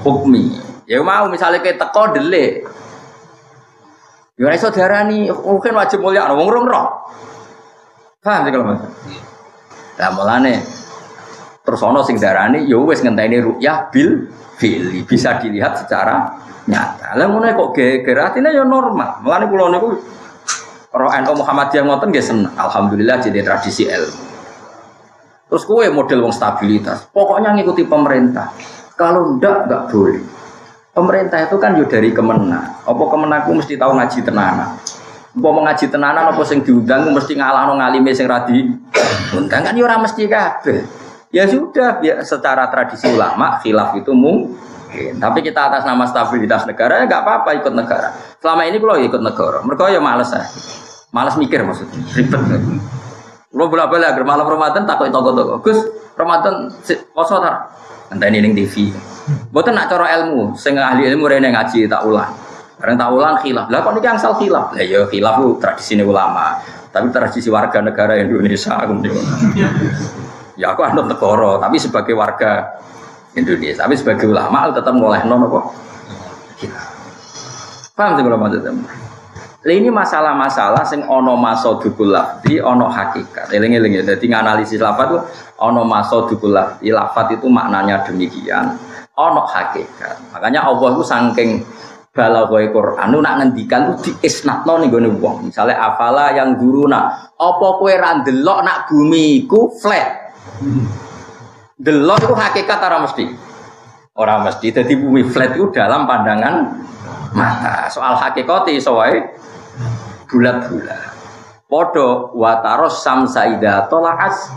hukmi. Ya mau misalnya kayak teko delik. Ya ora iso diarani mungkin wajib mulya wong rong roh. Paham sih kalau Mas? Lah mulane terus ana sing darani ya wis ngenteni ru'yah bil fili bisa dilihat secara nyata. Lah ngono kok geger atine ya normal. Mulane kula niku roh NU Muhammadiyah ngoten nggih seneng. Alhamdulillah jadi tradisi ilmu. Terus kowe model wong stabilitas. Pokoknya ngikuti pemerintah. Kalau ndak boleh. Pemerintah itu kan yo dari Kemenak. Apa Kemenakku mesti tahu ngaji tenanan. Apa mau ngaji tenanan apa sing diundang mesti ngalahno ngalime sing ra diundang kan yo ora mesti kabeh. Ya sudah, ya, secara tradisi ulama khilaf itu mungkin. Tapi kita atas nama stabilitas negara ya enggak apa-apa ikut negara. Selama ini kalau ikut negara, mereka ya males ah. Males mikir maksudnya, ribet. Lo bolak-balik agar malam Ramadan takut toko-toko. Gus, Ramadan poso ta? Enteni ning TV. Mboten nak cara ilmu, sing ahli ilmu rene ngaji tak ulang. Bareng tak ulang khilaf. Lah kok niki angsal khilaf? Lah ya khilaf ku tradisine ulama. Tapi tradisi warga negara Indonesia aku ya aku anut negara, tapi sebagai warga Indonesia, tapi sebagai ulama aku tetap ngolehno napa? Paham sih kalau maksudnya? Ini masalah-masalah sing ono masodukul lafzi, ono hakikat. Eling-eling ya. Jadi nganalisis lafaz itu ono masodukul lafzi. Lafaz itu maknanya demikian. Ono hakikat. Makanya Allah itu saking balaghoi Quran nak ngendikan ku diisnatno ning gone wong. Misale afala yang guruna, apa kowe ra ndelok nak bumi iku flat. Delok itu hakikat ora mesti. Ora mesti. Jadi bumi flat itu dalam pandangan mata. Soal hakikat iso wae bulat-bulat. Padha wa taros samsa ida tola'as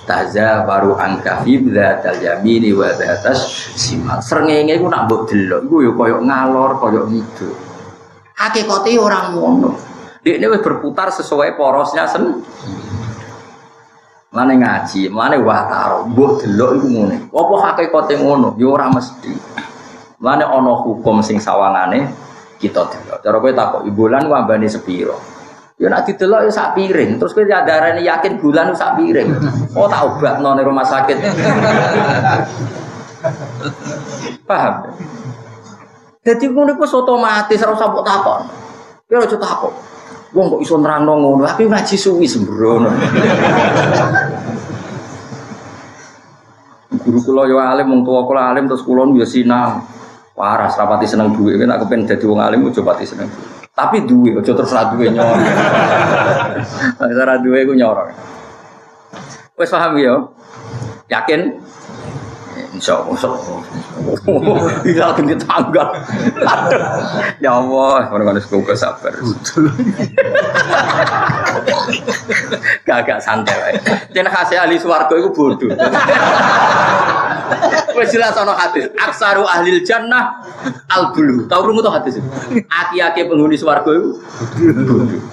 tazabaru angkafi bidzatal yamini wa dzatas simal. Srengenge iku nak mbok delok iku ya koyo ngalor, koyo ngidul. Hakikate ora ngono. Dekne wis berputar sesuai porosnya Mane ngaji, mane wataro, mbok delok iku ngene. Apa hakikate ngono? Ya ora mesti. Mane ana hukum sing sawangane kita delok. Cara kowe takok bulan ku ambane sepiro? Ya nek didelok ya sak piring. Terus kowe darane yakin bulan ku sak piring. Oh tak obatno ning rumah sakit. Paham? Dadi ngono ku otomatis ora usah mbok takon. Kowe aja takon. Wong kok iso nerangno ngono, tapi ngaji suwi sembrono. Guru kula yo alim, wong tuwa kula alim terus kula yo sinau. Waras rapati seneng duwe, nek aku pengen dadi wong alim ojo pati seneng. Tapi duwe, ojo terus ra duwe nyor. Ora duwe ku nyorok. Wis paham yo? Yakin? Insyaallah. Hilal genti tanggal. Ya Allah, orang-orang semoga sabar. Gak santai wae. Yen khase ahli swarga iku bodoh. Wis jelas ana hadis, aksaru ahlil jannah al-bulu. Tau krungu to hadis itu? Aki-aki penghuni swarga iku bodoh.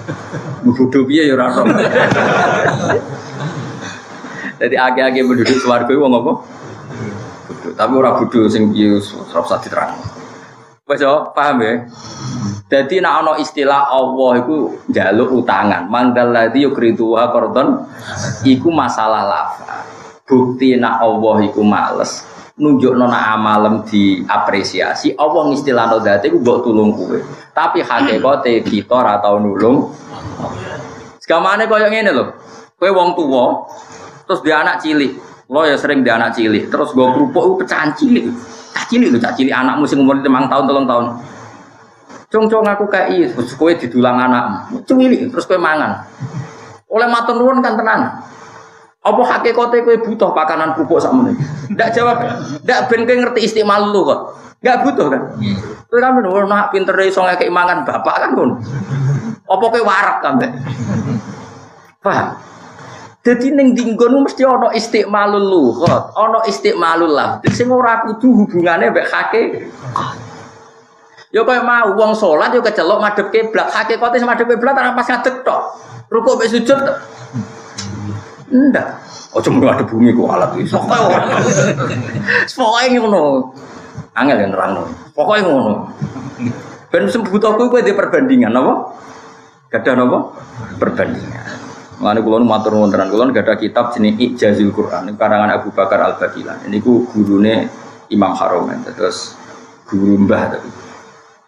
Bodoh piye ya ora ono. Jadi aki-aki penduduk swarga iku wong apa? Tapi ora bodho sing piye ora usah diterang. Wis yo paham ya. Dadi nek ana istilah Allah iku njaluk utangan, mangdal ladzi yukridu wa qardon iku masalah lafaz. Bukti nek Allah iku males nunjukno nek amalem diapresiasi, Allah ngistilahno zat iku mbok tulung kowe. Tapi hakikate kita ora tau nulung. Segamane koyo ngene lho. Kowe wong tuwa terus dia anak cilik. Lo ya sering di anak cilik, terus gue kerupuk pecahan cilik. Cah cilik anakmu sing umur 5 tahun, 3 tahun. Cung aku kei, terus kowe didulang anakmu. Cilik terus kowe mangan. Oleh matur nuwun kan tenan. Apa hakikate kowe butuh pakanan kerupuk sakmene? Ndak jawab. Ndak ben kowe ngerti istimal lu kok. Enggak butuh kan? Kowe kan nak pinter iso ngekeki mangan bapak kan kon. Apa kowe warak kan? Paham? Jadi ning dinggonmu mesti ana istimalul lughat, ana istimalul lafz. Sing ora kudu hubungane mbek hakikat. Ya kaya mau wong salat yo kecelok madhep kiblat, hakikate sing madhep kiblat ora pas ngadeg tok. Rukuk mek sujud. Ndak. Ojo madhep bumi ku alat iso. Pokoke ngono. Angel yang nerangno. Pokoke ngono. Ben sembutoku kowe di perbandingan apa? Gadah napa? Perbandingan. Mulane kula nu matur nuwun tenan, kula gadah kitab jeneng Ijazul Quran karangan Abu Bakar Al-Baqilan. Niku gurune Imam Haromen, terus guru mbah tapi.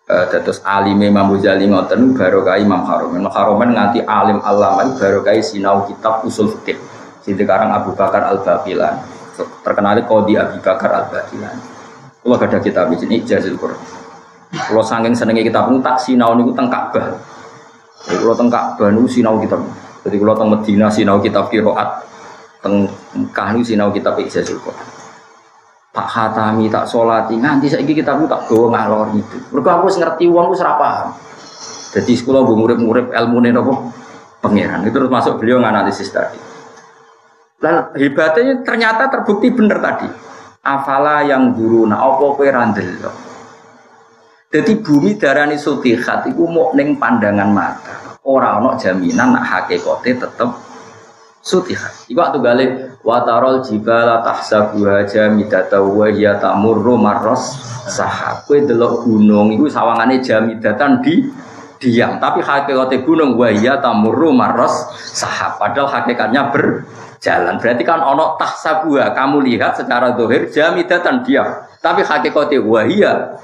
Terus alime Imam Ghazali ngoten barokah Imam Haromen. Haromen nganti alim alama barokah sinau kitab usul fikih. Sing dikarang Abu Bakar Al-Baqilan. Terkenal Qadhi Abu Bakar Al-Baqilan. Kula gadah kitab jeneng Ijazul Quran. Kula saking senenge kitab niku tak sinau niku teng Ka'bah. Kula teng Ka'bah niku sinau kitab. Jadi kalau teng Medina sinau kitab qiraat, teng Mekah niku sinau kitab Ijazul Quran. Tak khatami, tak sholati, nganti saiki kitabku tak gawa ngalor itu. Mergo aku wis ngerti wong wis ora paham. Jadi sekolah nggo murid-murid ilmune napa pangeran. Itu terus masuk beliau nganalisis tadi. Dan hebatnya ternyata terbukti benar tadi. Afala yang duruna apa kowe ra ndelok. Jadi bumi darani sutihat iku mok ning pandangan mata. Ora ana jaminan nak hakikate tetep sutihat. Iku waktu gale watarol jibala tahsabuha jamidatan wa hiya tamurru marras sahab. Kowe delok gunung iku sawangane jamidatan di diam, tapi hakikate gunung wa hiya tamurru marras sahab. Padahal hakikatnya berjalan. Berarti kan ana tahsabuha, kamu lihat secara zahir jamidatan diam, tapi hakikate wa hiya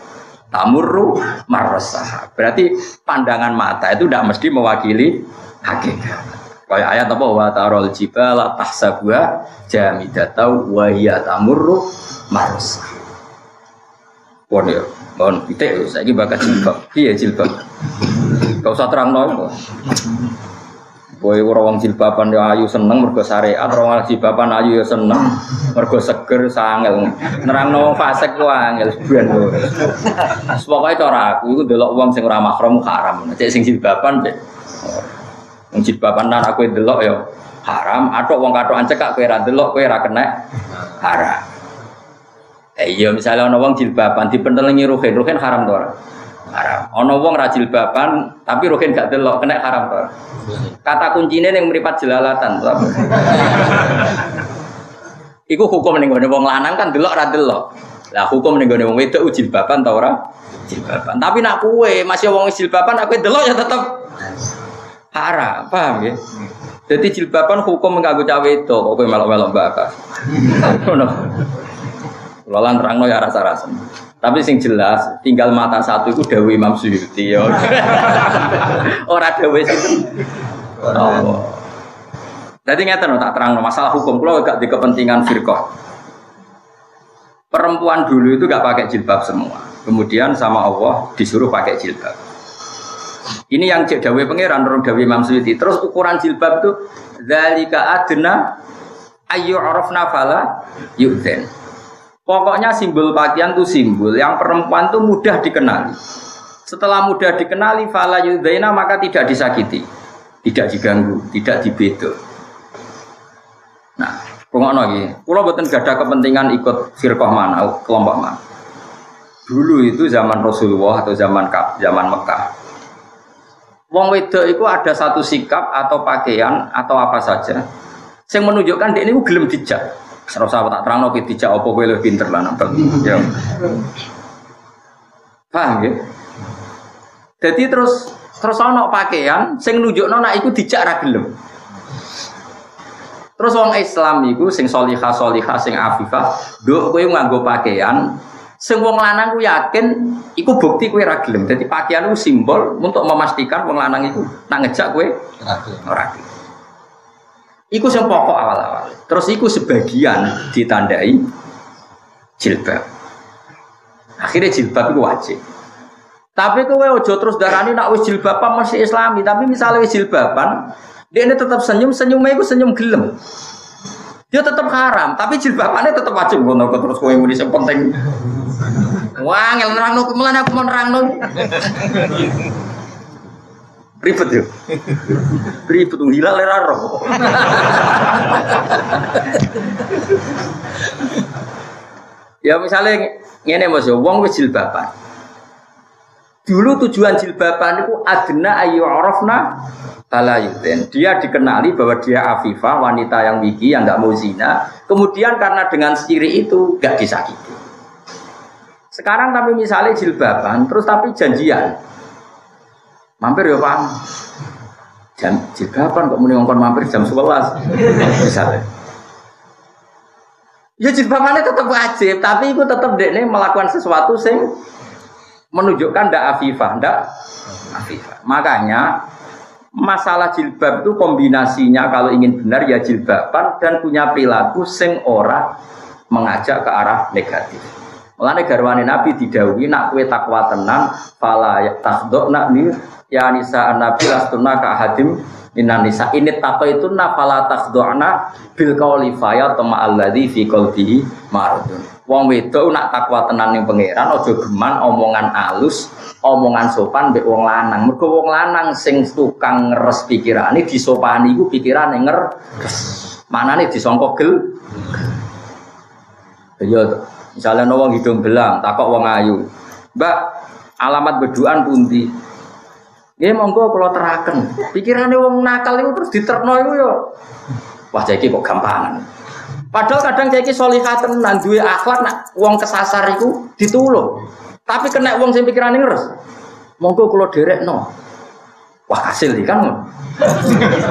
tamurru marrasah. Berarti pandangan mata itu tidak mesti mewakili hakikat. Kayak ayat apa wa tarol jibala tahsabuha jamidatan wa hiya tamurru marrasah. Waduh, mohon pitik saiki bakat jilbab. Piye jilbab? Enggak usah terangno. Kowe ora wong jilbaban ya ayu seneng mergo syariat, ora wong jilbaban ayu ya seneng mergo seger sangel. Nerangno wong fasik ku angel ben. Pokoke cara aku iku ndelok wong sing ora mahram haram. Cek sing jilbaban cek. Wong jilbaban nang aku ndelok ya haram, atok wong katokan cekak kowe ora ndelok kowe ora kena haram. Iya misalnya ana wong jilbaban dipentelengi ruhin haram to ora? Haram. Ana wong ra jilbaban tapi ruhin gak delok kena haram to. Kata kuncine ning mripat jelalatan. Iku hukum ning gone wong lanang kan delok ra delok. Lah hukum ning gone wong wedok jilbaban ta ora? Jilbaban. Tapi nak kowe masih wong jilbaban aku delok ya tetep haram, paham ya? Jadi jilbaban hukum kanggo cah wedok kok kowe melok-melok bakar. Ngono. Lalan terangno ya rasa-rasa. Tapi sing jelas tinggal mata satu itu dawuh Imam Suyuti ya. Ora dawuh sinten. Oh. Jadi ngeten tak terangno masalah hukum kula gak di kepentingan firqah. Perempuan dulu itu gak pakai jilbab semua. Kemudian sama Allah disuruh pakai jilbab. Ini yang cek dawuh pangeran nurung dawuh Imam Suyuti. Terus ukuran jilbab itu dzalika adna ayu arafna fala yu'dzan. Pokoknya simbol pakaian itu simbol yang perempuan itu mudah dikenali. Setelah mudah dikenali fala yudzaina maka tidak disakiti, tidak diganggu, tidak dibedo. Nah, rungokno iki. Kula mboten gadah kepentingan ikut firqah mana, kelompok mana. Dulu itu zaman Rasulullah atau zaman Mekah. Wong wedok itu ada satu sikap atau pakaian atau apa saja yang menunjukkan dia ini gelem dijak. Serasa tak terang ki dijak apa kowe luwih pinter lah nambah. Ya. Paham ya? Jadi terus ana pakaian sing nunjukno nek iku dijak ra gelem. Terus wong Islam iku sing sholihah sing afifah, nduk kowe nganggo pakaian sing wong lanang ku yakin iku bukti kowe ra gelem. Dadi pakaian ku simbol untuk memastikan wong lanang iku nak ngejak kowe ora gelem. Iku yang pokok awal-awal. Terus iku sebagian ditandai jilbab. Akhirnya jilbab itu wajib. Tapi kowe ojo terus darani nak wis jilbaban masih Islami, tapi misalnya wis jilbaban, dia ini tetap senyumnya itu senyum gelem. Dia tetap haram, tapi jilbabannya tetap wajib. Ngono terus kowe muni sing penting. Wah, ngel nerangno kemelan aku mau nerangno. Ribet yo. Ribet hilal ora roh. Ya misalnya ngene Mas, wong wis jilbaban. Dulu tujuan jilbaban itu adna ayu arafna balayutin. Dia dikenali bahwa dia afifah, wanita yang wiki, yang enggak mau zina. Kemudian karena dengan ciri itu enggak disakiti. Sekarang tapi misalnya jilbaban, terus tapi janjian. Mampir ya Pak. Jam jilbaban kok muni ngongkon mampir jam 11. Misalnya. Ya jilbabannya tetap wajib, tapi itu tetap dekne melakukan sesuatu sing menunjukkan ndak afifah, ndak afifah. Makanya masalah jilbab itu kombinasinya kalau ingin benar ya jilbaban dan punya perilaku sing ora mengajak ke arah negatif. Mulane garwane Nabi didhawuhi nak kowe takwa tenan fala takhdona ni ya nisa nabi lastuna ka hadim minan nisa ini tato itu nafala takhdona bil qauli fa ya tama alladzi fi qalbihi maradun. Wong wedok nak takwa tenan ning pangeran aja geman omongan alus, omongan sopan mbek wong lanang. Mergo wong lanang sing tukang ngeres pikirane disopani iku pikirane ngeres. Manane disangka gel. Ya misalnya wong hidung belang takok wong ayu. Mbak, alamat beduan pundi? Nggih monggo kula teraken. Pikirane wong nakal iku terus diterno iku yo. Wah saiki kok gampangan. Padahal kadang saiki salihah tenan duwe akhlak nak wong kesasar iku ditulung. Tapi kena wong sing pikirane ngeres. Monggo kula derekno. Wah hasil iki kan.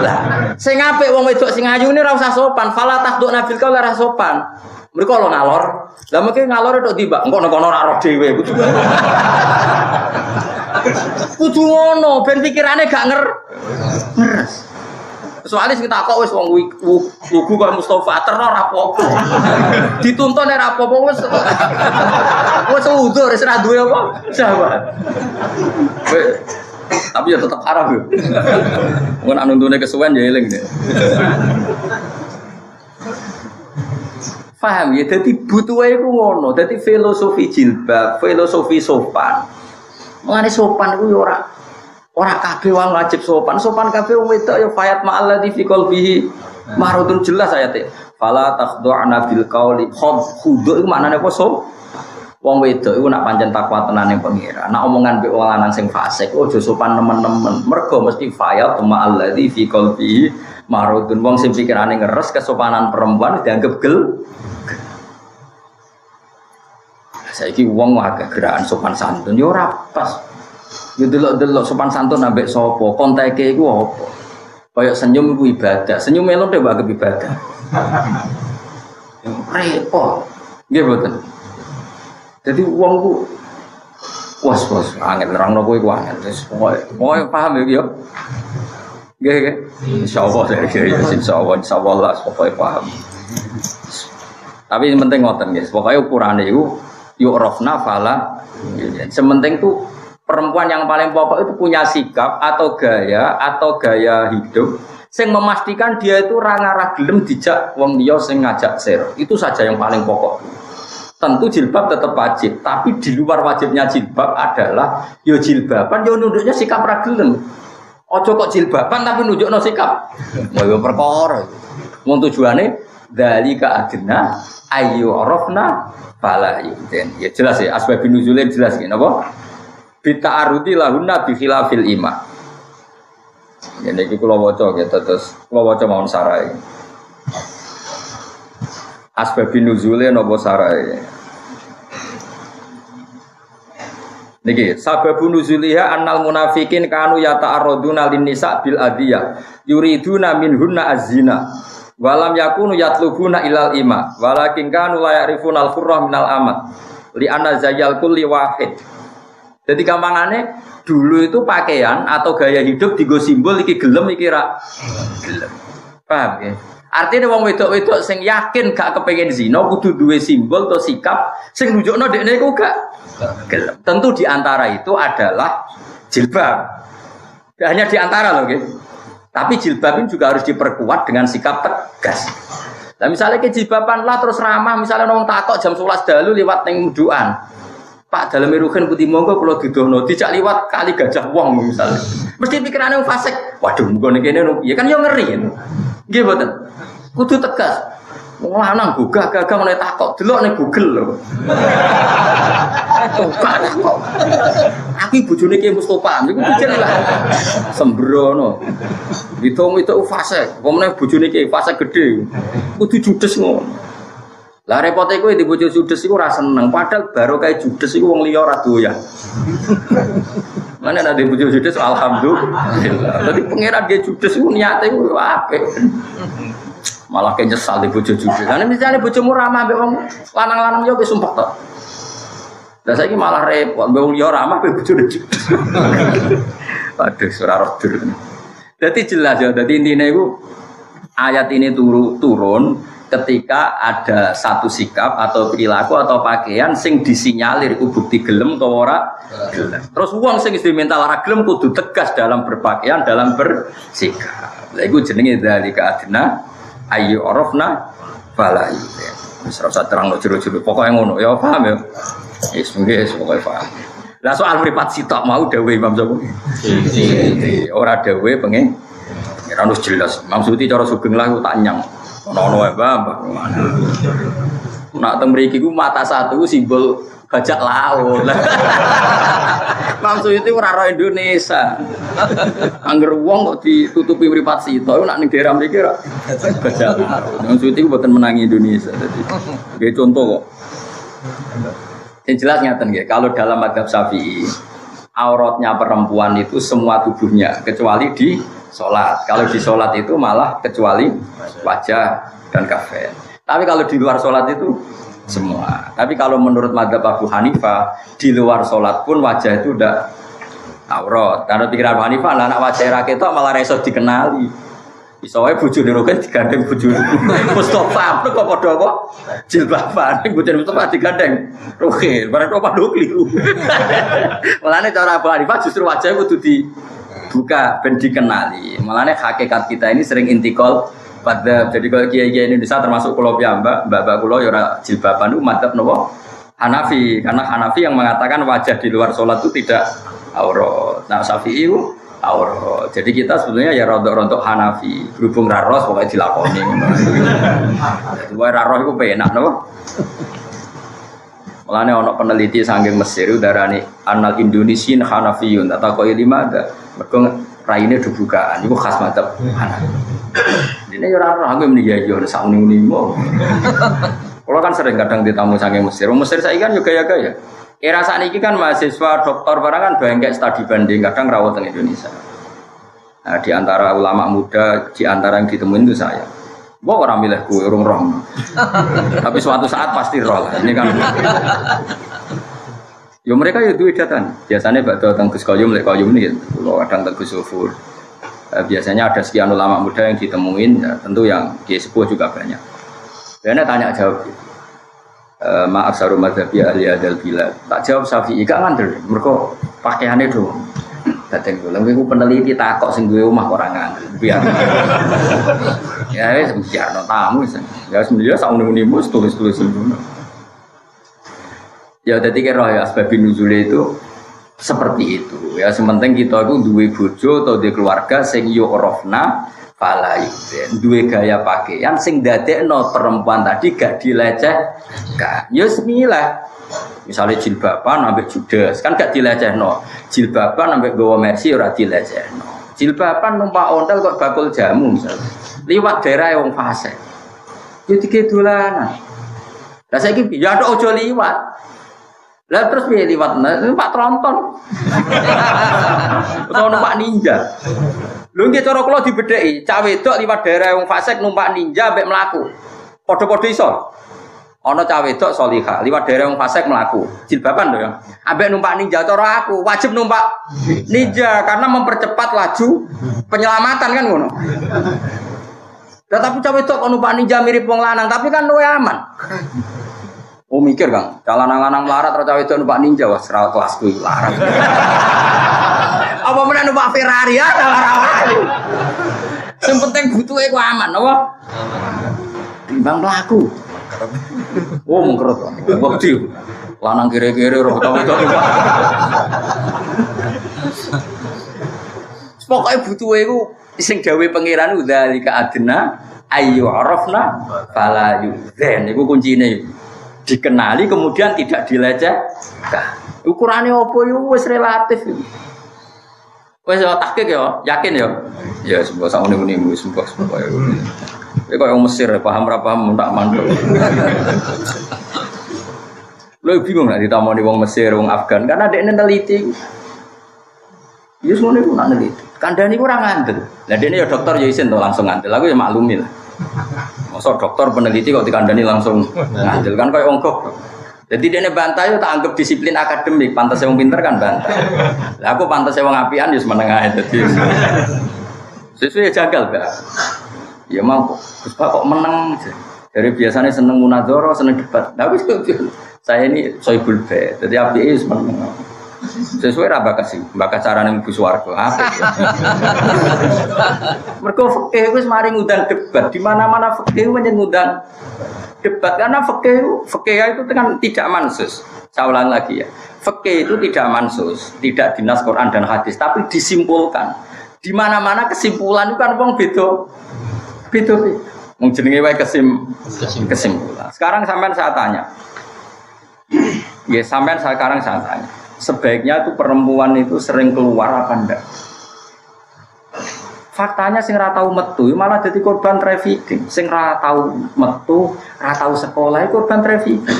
Lah, sing apik wong wedok sing ayu ini ora usah sopan, fala tahduk nabil kau ora sopan. Mereka lo ngalor. Lah mungkin ngalor itu tiba, engko nek ono ora roh dhewe. Kudu ngono, ben pikirane gak ngeres. Soalnya sing takok wis wong lugu karo Mustofa terno ora apa-apa. Dituntun ora apa-apa wis. Wis udur wis ora duwe apa. Sahabat. Tapi ya tetap haram yo. Mun anu nuntune kesuwen ya eling deh. Paham ya, jadi butuh iku ngono, jadi filosofi jilbab, filosofi sopan. Mengenai sopan itu ora kabeh wong wajib sopan. Sopan kabeh wong wedok ya fayat ma'alladzi fi qalbihi maradun jelas ayate. Fala takhdu'na bil qauli khudu iku maknane apa so? Wong wedok iku nak pancen takwa tenan ning pengira. Nak omongan mbek wong lanang sing fasik aja sopan nemen-nemen. Mergo mesti fayat ma'alladzi fi qalbihi maradun. Wong sing pikirane ngeres kesopanan perempuan dianggap gel. Saiki wong agak gerakan sopan santun yo ora pas. Yo delok-delok sopan santun ambek sapa? Konteke iku apa? Kaya senyum iku ibadah. Senyum melo dhek wae ibadah. Yo repot. Nggih mboten. Dadi wong ku was-was angel nerangno kowe iku angel. Wis pokoke paham yo. Nggih. Insyaallah insyaallah lah pokoke paham. Tapi yang penting ngoten guys. Pokoke ukurane iku yu'rafna fala. Sementing tuh perempuan yang paling pokok itu punya sikap atau gaya hidup sing memastikan dia itu rangarah gelem dijak wong liya sing ngajak sir. Itu saja yang paling pokok. Tentu jilbab tetap wajib, tapi di luar wajibnya jilbab adalah yo jilbaban yo nunduknya sikap ra gelem. Ojo kok jilbaban tapi nunjukno sikap. Yo perkara. Wong tujuane dzalika adna ayu arafna fala yudin. Ya jelas ya asbabun nuzulnya jelas gitu napa? Bita'arudi lahunna bi khilafil iman. Ini iki kula waca gitu terus kula waca mawon sarai. Asbabun nuzulnya napa sarai. Niki sababun nuzuliha annal munafiqin kanu yata'arraduna lin nisa bil adiyah yuriduna minhunna az-zina. Walam yakunu yatlubuna ilal ima walakin kanu la ya'rifuna al-furrah minal amat li anna zayyal kulli wahid. Jadi gampangane dulu itu pakaian atau gaya hidup digo simbol iki gelem iki ra gelem. Paham ya? Artinya wong wedok-wedok sing yakin gak kepengin zina kudu duwe simbol atau sikap sing nunjukno dekne iku gak gelem. Tentu di antara itu adalah jilbab. Hanya di antara loh, gitu. Tapi jilbab ini juga harus diperkuat dengan sikap tegas. Nah misalnya ke jilbaban lah terus ramah, misalnya ngomong takok jam 11 dalu lewat ning wuduan. Pak dalam ruhin putih monggo kalau didono tidak lewat kali gajah wong misalnya. Mesti pikirannya fasik. Waduh, monggo ning kene ya kan yo ngeri. Nggih mboten. Kudu tegas. Wong lanang gagah ngene takok delok ning Google lho. Kok. Aku bojone Ki Mustofa, niku pijen lah. Sembrono. Itu fasik. Pomene bojone Ki fasik gedhe. Kudu judes ngono. Lah repote iku di bojo judes iku ora seneng, padahal baru kayak judes iku wong liya ora doyan. Mana ada bojo judes alhamdulillah. Dadi pangeran ge judes iku niate iku apik. Malah kayak nyesal di bojo judes. Lah misale bojomu ramah mbek wong lanang-lanang yo wis sumpah to. Lah saiki malah repot mbek wong liya ramah mbek bojone judes. Aduh ora rodur. Dadi jelas ya, dadi intine iku ayat ini turun ketika ada satu sikap atau perilaku atau pakaian sing disinyalir iku bukti gelem atau ora gelem. Terus wong sing diminta ora gelem kudu tegas dalam berpakaian, dalam bersikap. Lha iku jenenge dzalika adna ayu arafna fala yu'min. Wis ora usah terangno jero-jero, pokoke ngono ya paham ya. Wis nggih pokoke paham. Lah soal mripat sitok mau dawuh Imam Syafi'i. Ora dawuh pengen ora jelas. Maksudnya cara sugeng lah tak nyang. Ono wae Mbah. Nak teng mriki ku mata satu simbol bajak laut. Maksud itu ora ro Indonesia. Angger wong kok ditutupi mripat sitok nak ning daerah mriki ora bajak laut. Maksud itu mboten menangi Indonesia dadi. Nggih contoh kok. Yang jelas ngaten nggih, kalau dalam mazhab Syafi'i auratnya perempuan itu semua tubuhnya kecuali di sholat. Kalau di sholat itu malah kecuali wajah dan kafan. Tapi kalau di luar sholat itu semua. Tapi kalau menurut mazhab Abu Hanifah di luar sholat pun wajah itu udah aurat. Karena pikiran Abu Hanifah anak wajah rakyat itu malah reso dikenali. Bisa wae bojone roken digandeng bojone Mustofa kok padha kok jilbaban bojone Mustofa digandeng roke bareng kok padha kliru. Mulane cara Abu Hanifah justru wajah kudu dibuka ben dikenali. Mulane hakikat kita ini sering intikal pada jadi kalau kiai-kiai Indonesia termasuk kula piyambak, mbak-mbak kula ya ora jilbaban itu madzhab napa? Hanafi. Karena Hanafi yang mengatakan wajah di luar salat itu tidak aurat. Nah, Syafi'i itu aurat. Jadi kita sebetulnya ya rontok-rontok Hanafi. Berhubung raros pokoknya dilakoni ngono. Dadi raros iku penak napa? Mulane ana peneliti saking Mesir darani annal Indonesian Hanafiyun tak takoki lima ada. Mergo raine dibukaan iku khas madzhab Hanafi. Dene yo ora aku muni ya yo sak muni-munimo. Kalau kan sering kadang ditamu saking Mesir. Mesir saiki kan yo gaya-gaya. Era sakniki kan mahasiswa doktor barang kan banyak studi banding kadang rawat teng Indonesia. Nah, di antara ulama muda di antara yang ditemuin itu saya. Wah orang milih gue urung roh. Tapi suatu saat pasti roh lah. Ini kan. Yo mereka ya duwe datan. Biasanya bakal teng Gus Koyum lek Koyum nih. Kalau kadang teng Gus Sufur. Biasanya ada sekian ulama muda yang ditemuin, ya, tentu yang Kiai Sepuh juga banyak. Biasanya tanya jawab gitu. Maaf saru madzhabi ahli adal bila. Tak jawab Syafi'i gak ngandel. Mereka pakaiannya dong. Dateng kula niku peneliti takok sing duwe omah ora ngandel. Biar. Ya wis biarno tamu wis. Ya semenjak sak muni-muni tulis-tulis ngono. Ya dadi kira ya asbabun nuzul itu seperti itu ya, sementing kita itu duwe bojo atau duwe keluarga sing yo orofna fala yu'min, duwe gaya pakaian sing dadekno perempuan tadi gak dilecehkan. Ya bismillah. Misalnya jilbaban ambek judes kan gak dilecehno. Jilbaban ambek gawa mercy ora dilecehno. Jilbaban numpak ontel kok bakul jamu misalnya. Liwat daerah wong fase. Yo dike dolanan. Lah saiki ya ojo liwat. Lah terus piye liwat numpak tronton. Utawa numpak ninja. Lho nggih cara kula dibedheki, cah wedok liwat daerah wong fasik numpak ninja mbek mlaku. Padha-padha iso. Ana cah wedok salihah liwat daerah wong fasik mlaku. Jilbaban lho ya. Ambek numpak ninja cara aku wajib numpak ninja karena mempercepat laju penyelamatan kan ngono. Tapi cawe wedok kon numpak ninja mirip wong lanang, tapi kan luwe aman. Oh mikir Kang, kalau lanang-lanang melarat atau cawe wedok numpak ninja wah seral kelas kuwi larang. Apa meneh numpak Ferrari ya ora. Sing penting butuhe ku aman, apa? Timbang pelaku. Oh mengkerut. Wedi. Lanang kere-kere ora wedok numpak. Pokoke butuhe iku sing gawe pangeran udzalika adna ayu arafna fala yudzan iku kuncine dikenali kemudian tidak dilecehkan. Ukurane opo yo wis relatif. Wis tahqiq yo, yakin yo. Ya semoga sakmene wis semoga ya. Kowe koyo Mesir paham ra paham tak mandek. Lho bingung nek ditamoni wong Mesir, wong Afgan karena dekne neliti. Ya semono iku nak neliti. Kandhane iku ora ngandel. Lah dene ya dokter ya isin to langsung ngandel. Aku ya maklumi lah. Masa dokter peneliti kok dikandani langsung ngandel kan koyo wong goblok. Jadi dene bantah yo tak anggap disiplin akademik, pantes wong pinter kan bantah. Lah aku pantes wong apian ya meneng ae dadi. Sesuai jagal, Mbak. Ya mau Gus Pak kok meneng. Dari biasanya seneng munadzara, seneng debat. Lah wis saya ini soibul be. Dadi apike meneng. Sesuai ra bakas sih, bakas carane mlebu swarga. Apik. Mergo fikih wis mari ngundang debat, di mana-mana fikih ngundang debat karena fikih itu kan tidak mansus. Saya ulang lagi ya. Fikih itu tidak mansus, tidak dinas Quran dan hadis, tapi disimpulkan. Di mana-mana kesimpulan itu kan wong beda. Wong jenenge wae kesimpulan. Sekarang sampean saya tanya. Ya sampean sekarang saya tanya. Sebaiknya itu perempuan itu sering keluar apa enggak? Faktanya sing ra tau metu malah jadi korban trafficking. Sing ra tau metu, ra tau sekolah korban trafficking.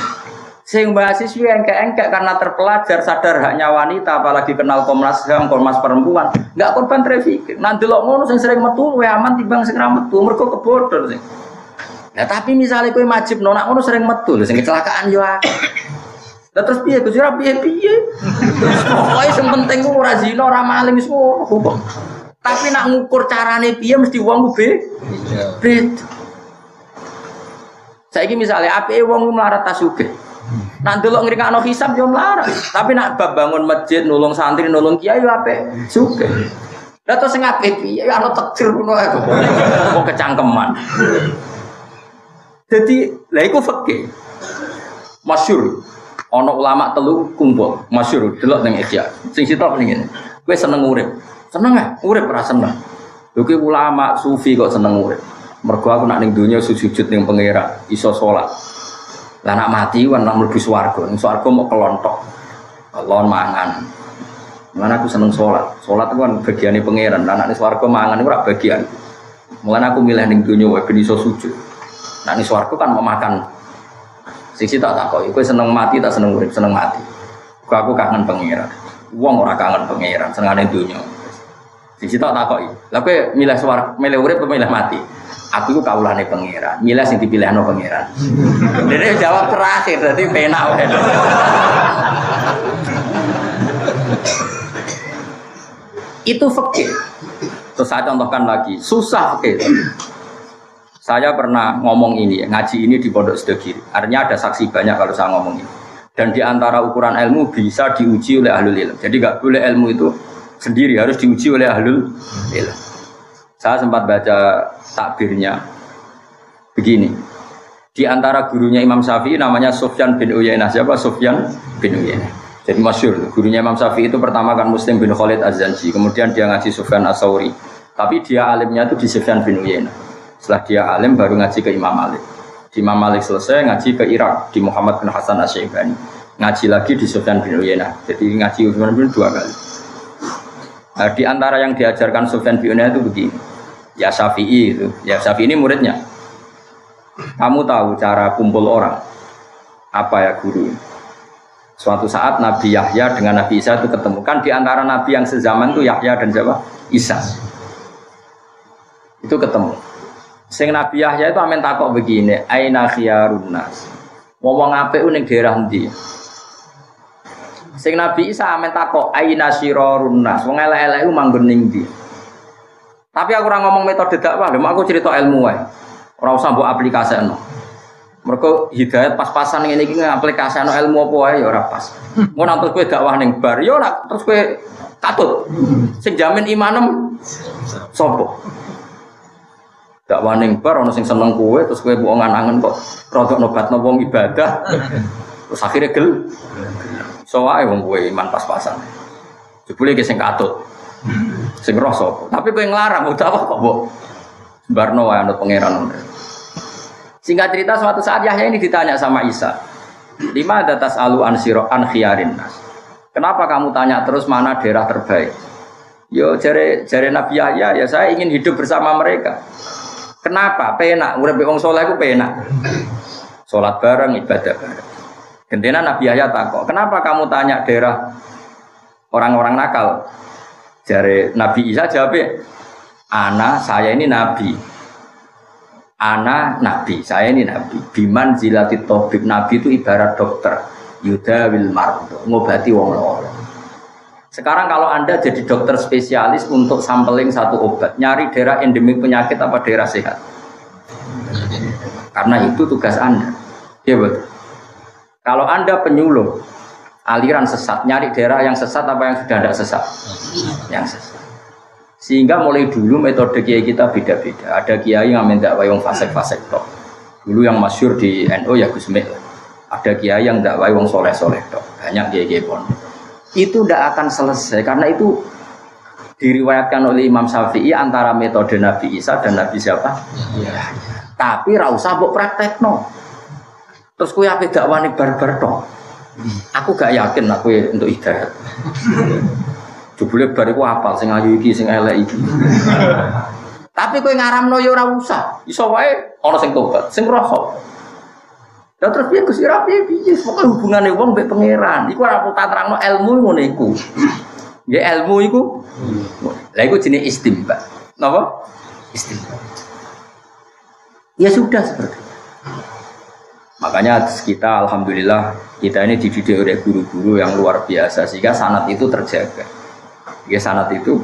Sing mahasiswa engkek-engkek karena terpelajar sadar haknya wanita apalagi kenal Komnas HAM, Komnas perempuan, enggak korban trafficking. Nah delok ngono sing sering metu luwih aman timbang sing ra metu, mergo kebodhon sing. Nah tapi misalnya kowe majibno nak ngono sering metu lho sing kecelakaan yo akeh. Lah terus piye Gus ora piye-piye. Pokoke sing penting ku ora zina, ora maling wis ngono. Tapi nak ngukur carane piye mesti wong ku beda. Saiki misale apike wong melarat tas sugih. Nak ndelok ngrikakno hisab yo melarat. Tapi nak bab bangun masjid, nulung santri, nulung kiai yo apik sugih. Lah terus sing apik piye ana takdir ngono ae kok kecangkeman. Jadi lha iku fikih. Masyhur. Ana ulama telu kumpul, masyhur delok ning Ihya. Sing sitok ning ngene. Kowe seneng urip. Seneng ah, urip ora seneng. Lho ki ulama sufi kok seneng urip. Mergo aku nak ning donya sujud ning pangeran, iso salat. Lah nak mati kan nang mlebu swarga. Ning swarga mau kelontok. Kelon mangan. Mulane aku seneng salat. Salat itu kan bagiane pangeran. Lah nak ning swarga mangan iku ora bagian. Mulane aku milih ning donya wae ben iso sujud. Nak ning swarga kan mau makan. Sisi tak takoki, kowe seneng mati tak seneng urip, seneng mati. Aku kangen pangeran. Wong ora kangen pangeran, senengane donya. Sisi tak takoki. Lah kowe milih swarga, milih urip apa milih mati? Aku iku kawulane pangeran, milih sing dipilihno pangeran. Dene jawab terakhir, dadi penak wae. Itu fikih. Terus saya contohkan lagi, susah fikih. Saya pernah ngomong ini, ngaji ini di Pondok Sedekiri. Artinya ada saksi banyak kalau saya ngomong ini. Dan di antara ukuran ilmu bisa diuji oleh ahlul ilm. Jadi nggak boleh ilmu itu sendiri, harus diuji oleh ahlul ilm. Saya sempat baca takbirnya begini. Di antara gurunya Imam Syafi'i namanya Sufyan bin Uyainah. Siapa? Sufyan bin Uyainah. Jadi masyhur. Gurunya Imam Syafi'i itu pertama kan Muslim bin Khalid Az-Zanji. Kemudian dia ngaji Sufyan As-Sauri. Tapi dia alimnya itu di Sufyan bin Uyainah. Setelah dia alim baru ngaji ke Imam Malik. Di Imam Malik selesai ngaji ke Irak di Muhammad bin Hasan Asy-Syaibani. Ngaji lagi di Sufyan bin Uyainah. Jadi ngaji Sufyan bin 2 kali. Nah, di antara yang diajarkan Sufyan bin Uyainah itu begini. Ya Syafi'i itu. Ya Syafi'i ini muridnya. Kamu tahu cara kumpul orang? Apa ya guru? Suatu saat Nabi Yahya dengan Nabi Isa itu ketemu. Kan di antara Nabi yang sezaman itu Yahya dan siapa? Isa. Itu ketemu. Sing Nabi Yahya itu amen takok begini, aina khiyarun nas. Wong apik ning daerah ndi? Sing Nabi Isa amen takok aina sirarun nas. Wong elek-elek ku manggon ning ndi? Tapi aku ora ngomong metode dakwah, lho aku cerita ilmu wae. Ora usah mbok aplikasekno. Mergo hidayat pas-pasan ngene iki ngaplikasekno ilmu apa wae ya ora pas. Mun terus kowe dakwah ning bar ya ora terus kowe katut. Sing jamin imanem sapa? Dakwah ning bar ana sing seneng kowe terus kowe mbok ngangen kok rodok nobatno wong ibadah. Terus akhire gel. So wae wong kowe iman pas-pasan. Jebule ki sing katut. Sing roh sapa? Tapi kowe nglarang dakwah kok mbok barno wae anut pangeran. Singkat cerita suatu saat Yahya ini ditanya sama Isa, lima datas alu ansiro an khiyarin nas. Kenapa kamu tanya terus mana daerah terbaik? Yo jare Nabi Yahya ya saya ingin hidup bersama mereka. Kenapa? Penak, urip wong saleh ku penak. Salat bareng, ibadah bareng. Gendena Nabi Yahya takok, kenapa kamu tanya daerah orang-orang nakal? Jare Nabi Isa jawab, saya ini nabi. Ana nabi, saya ini nabi. Biman zilatit tobib, nabi itu ibarat dokter. Yudawil mardo, ngobati wong loro. Sekarang kalau Anda jadi dokter spesialis untuk sampling satu obat, nyari daerah endemik penyakit apa daerah sehat? Karena itu tugas Anda. Ya betul. Kalau Anda penyuluh aliran sesat, nyari daerah yang sesat apa yang sudah tidak sesat? Yang sesat. Sehingga mulai dulu metode kiai kita beda-beda. Ada kiai yang mendakwai wong fasik-fasik tok. Dulu yang masyhur di NU ya Gus Mek. Ada kiai yang dakwai wong soleh-soleh tok. Banyak kiai-kiai pondok. Itu tidak akan selesai karena itu diriwayatkan oleh Imam Syafi'i antara metode Nabi Isa dan Nabi siapa? Ya. Tapi ra usah mbok praktekno. Terus kowe ape dakwani barbar tok. Aku gak yakin aku untuk hidayah. Jebule bar iku apal sing ayu iki sing elek iki. Tapi kowe ngaramno ya ora usah. Iso wae ana sing tobat, sing rasa. Lah terus piye Gus ira piye pokoke hubungane wong mbek pangeran. Iku ora tak terangno ilmu ngene iku. Ya ilmu iku. Lah iku jenenge istimba. Napa? Istimba. Ya sudah seperti itu. Makanya kita alhamdulillah kita ini dididik oleh guru-guru yang luar biasa sehingga sanad itu terjaga. Ya sanad itu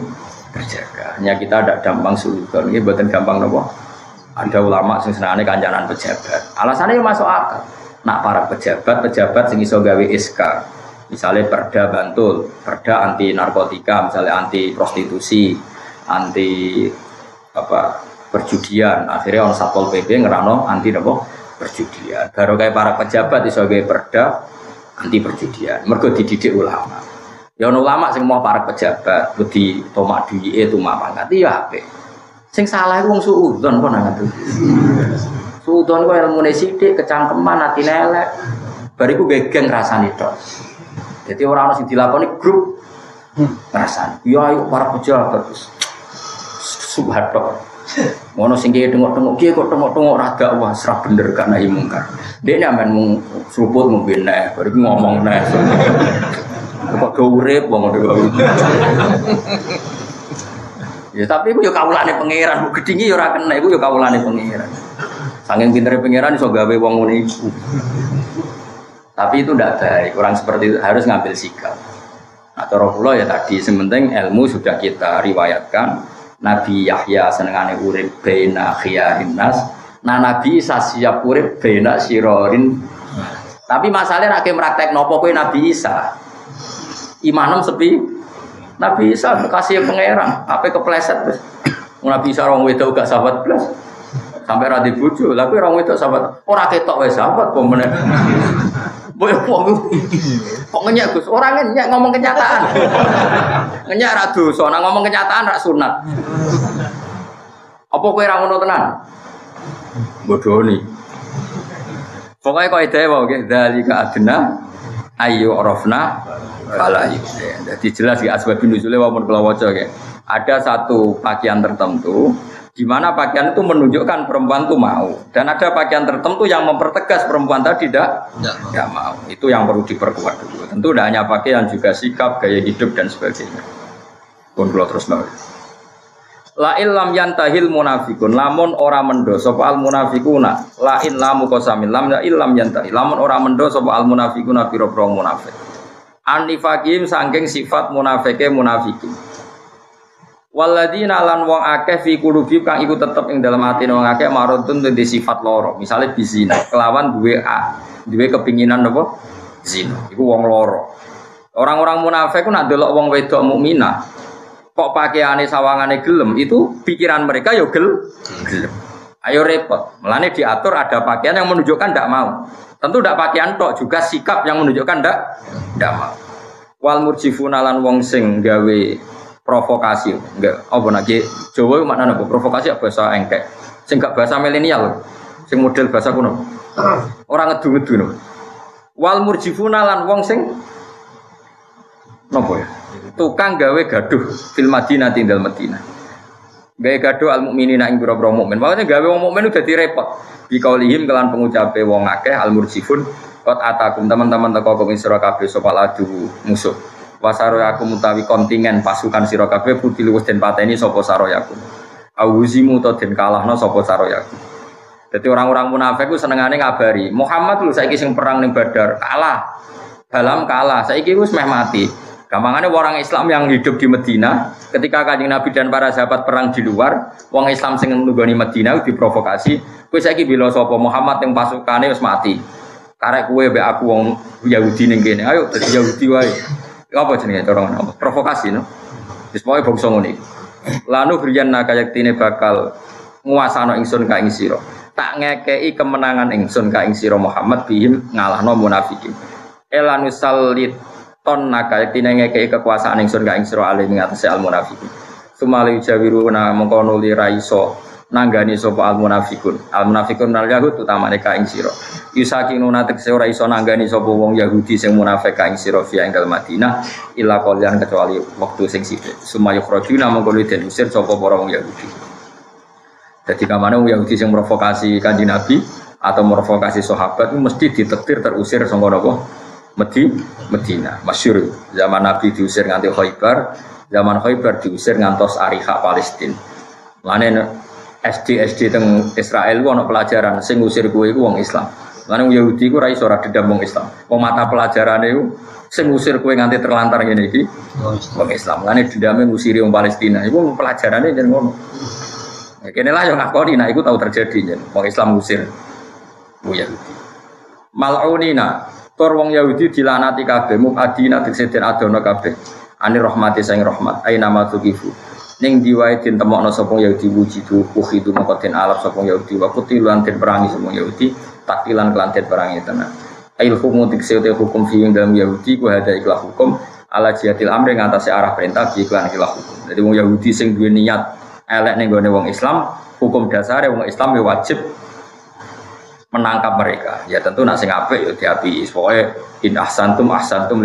terjaga. Hanya kita tidak gampang suudon. Ini buatan gampang nopo. Ada ulama sing senengane kancanan pejabat. Alasannya masuk akal. Nak para pejabat sing iso gawe SK. Misalnya Perda Bantul, Perda anti narkotika, misalnya anti prostitusi, anti perjudian. Akhirnya on Satpol PP ngerano anti nopo perjudian. Baru kayak para pejabat iso gawe Perda anti perjudian. Mergo dididik ulama. Ya ono ulama sing mau para pejabat wedi tomak duwike tumak pangkat ya apik. Sing salah iku wong suudzon kok nang ngono. Suudzon kok ilmune sithik kecangkeman atine elek. Bariku gegeng rasane tok. Dadi ora ono sing dilakoni grup rasane. Ya ayo para pejabat terus subhat tok. Ngono sing kiye tengok-tengok kiye kok tengok-tengok ra dakwah serah bener gak nahi mungkar. Dekne amen mung seruput mung benek bariku ngomong nek. Kok urip wong ngono. Ya tapi iku yo kawulane pangeran, gedhinge yo ora kena iku yo kawulane pangeran. Saking pintere pangeran iso gawe wong ngono iku. Tapi itu ndak baik, orang seperti itu harus ngambil sikap. Nah, cara kula ya tadi sementing ilmu sudah kita riwayatkan. Nabi Yahya senengane urip baina khiyarin nas. Nah Nabi Isa siap urip baina sirorin. Tapi masalahnya nek praktekno apa kowe Nabi Isa? Imanem sepi Nabi Isa kasih pangeran apa kepleset terus Nabi Isa orang wedok gak sahabat belas sampai ra dibojo lha kuwi orang wedok sahabat ora ketok wae sahabat pomene boy kok ngenyek Gus ora ngenyek ngomong kenyataan ngenyek ra dosa nek ngomong kenyataan ra sunat apa kowe ra ngono tenan bodoni pokoke kok ide wae nggih dalika adna ayo orofna Fala jadi jelas ya asbabun nuzule walaupun kalau waca ya. Ada satu pakaian tertentu di mana pakaian itu menunjukkan perempuan itu mau dan ada pakaian tertentu yang mempertegas perempuan tadi tidak mau. Itu yang perlu diperkuat dulu. Tentu tidak hanya pakaian juga sikap, gaya hidup dan sebagainya. Pun kalau terus mau. La illam yantahil munafikun lamun ora mendo sapa al munafikuna la in lamu qasamil lam ya illam yantahi lamun ora mendo sapa al munafikuna pira-pira munafik. Anifaqim saking sifat munafike munafikin. Waladina lan wong akeh fi qulubi kang iku tetep ing dalam atine wong akeh marutun te sifat loro. Misale bizina, kelawan duwe kepinginan apa? Zina. Iku wong loro. Orang-orang munafik ku nak delok wong wedok mukminah, kok pakaiane sawangane gelem, itu pikiran mereka yo gelem. Ayo repot. Mulane diatur ada pakaian yang menunjukkan ndak mau. Tentu ndak pakaian tok, juga sikap yang menunjukkan ndak mau. Wal murjifuna lan wong sing gawe provokasi, enggak apa nake Jawa makna apa provokasi apa bahasa engkek, sing gak bahasa milenial, sing model bahasa kuno, orang ngedu-ngedu no. Wal murjifuna lan wong sing nopo ya, tukang gawe gaduh fil Madinah tinggal Madinah, gawe gaduh al mukminina ing boro-boro mukmin, maksudnya gawe wong mukmin udah direpot, bikaulihim kelan pengucape wong akeh al murjifun, kot atakum teman-teman teko ing sira kabeh sapa adu musuh. Wasaroyaku mutawi kontingen pasukan sira kabeh putih luwes den pateni sapa saroyaku. Auzimu to den kalahno sapa saroyaku. Dadi orang-orang munafik ku senengane ngabari, Muhammad lho saiki sing perang ning Badar kalah. Dalam kalah, saiki wis meh mati. Gampangane orang Islam yang hidup di Madinah, ketika Kanjeng Nabi dan para sahabat perang di luar, wong Islam sing nunggoni Madinah diprovokasi, kowe saiki bela sapa Muhammad yang pasukane wis mati. Karek kowe mbek aku wong Yahudi ning kene. Ayo dadi Yahudi wae. Apa jenenge cara ngono? Provokasi no. Wis pokoke bangsa ngene iki. Lanu griyanna kayaktine bakal nguasano ingsun ka ing sira. Tak ngekeki kemenangan ingsun ka ing sira Muhammad bihim ngalahno munafikin. Elanu salit ton nakayaktine ngekeki kekuasaan ingsun ka ing sira alim ing atase al munafikin. Sumali jawiruna mengko nuli ra iso nanggani sapa al munafikun. Al munafikun nal yahud utamane ka ing sira. Yusakinuna tekse ora iso nanggani sapa wong Yahudi sing munafik ka ing sira fi ing Madinah illa qalian kecuali wektu sing sithik. Sumaya khrajuna mongko den usir sapa para wong Yahudi. Dadi kamane wong Yahudi sing provokasi Kanjeng Nabi atau provokasi sahabat itu mesti ditektir terusir saka napa? Madinah. Masyhur zaman Nabi diusir nganti Khaibar, zaman Khaibar diusir ngantos Ariha Palestina. Lane SD teng Israel ku ana pelajaran sing ngusir kowe iku wong Islam. Lan wong Yahudi ku ora iso ora dendam wong Islam. Wong mata pelajarane iku sing ngusir kowe nganti terlantar ngene iki wong Islam. Lan dendame ngusiri wong Palestina. Iku pelajarane jen ngono. Ya kene lah yo ngakoni nek iku tau terjadi jen wong Islam ngusir wong Yahudi. Mal'unina tur wong Yahudi dilanati kabeh mubadina diseden adono kabeh. Ani rahmati sing rahmat aina matukifu. Ning diwae den temokno sapa Yahudi wujidu ukhidu mongko den alaf sapa Yahudi wa kutilan den perangi sapa Yahudi takilan kelanten perangi tenan. Ail hukum tikse hukum fi dalam Yahudi ku ada ikhlas hukum ala jihatil amri ngatasi arah perintah di iklan ikhlas hukum. Jadi wong Yahudi sing duwe niat elek ning gone wong Islam, hukum dasare wong Islam ya wajib menangkap mereka. Ya tentu nak sing apik ya diapi. Pokoke in ahsantum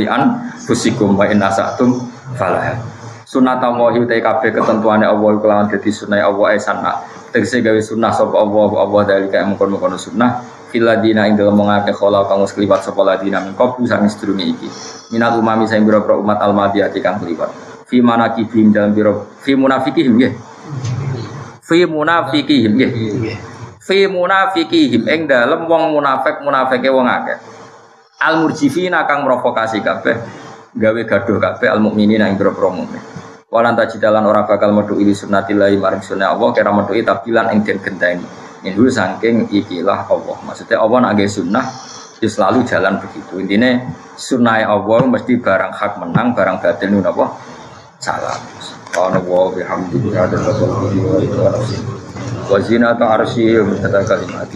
li'an fusikum wa in asatum falah. Sunnatullahi ta kabeh ketentuane Allah kelawan dadi sunah Allah sana. Tegese gawe sunah sapa Allah dalika mengkon-mengkon sunah fil ladina ing dalem ngake khala kang wis kliwat sapa ladina min qablu sang sedurunge iki. Minal umami sing boro-boro umat al-madiyah kang kliwat. Fi manaqibim dalam biro fi munafiqihim nggih. Fi munafiqihim nggih. Fi munafiqihim ing dalem wong munafike wong akeh. Al murjifina kang provokasi kabeh gawe gaduh kabeh al mukminina ing boro-boro mukmin. Walan tajidalan ora bakal metu ili sunnatillahi maring sunah Allah kira metu tabilan ing den genteni. Niku saking ikilah Allah. Maksudnya Allah nek nggih sunnah ya selalu jalan begitu. Intine sunah Allah mesti barang hak menang, barang batil niku napa? Salah. Ana wa bihamdihi wa zinata arsy wa kalimat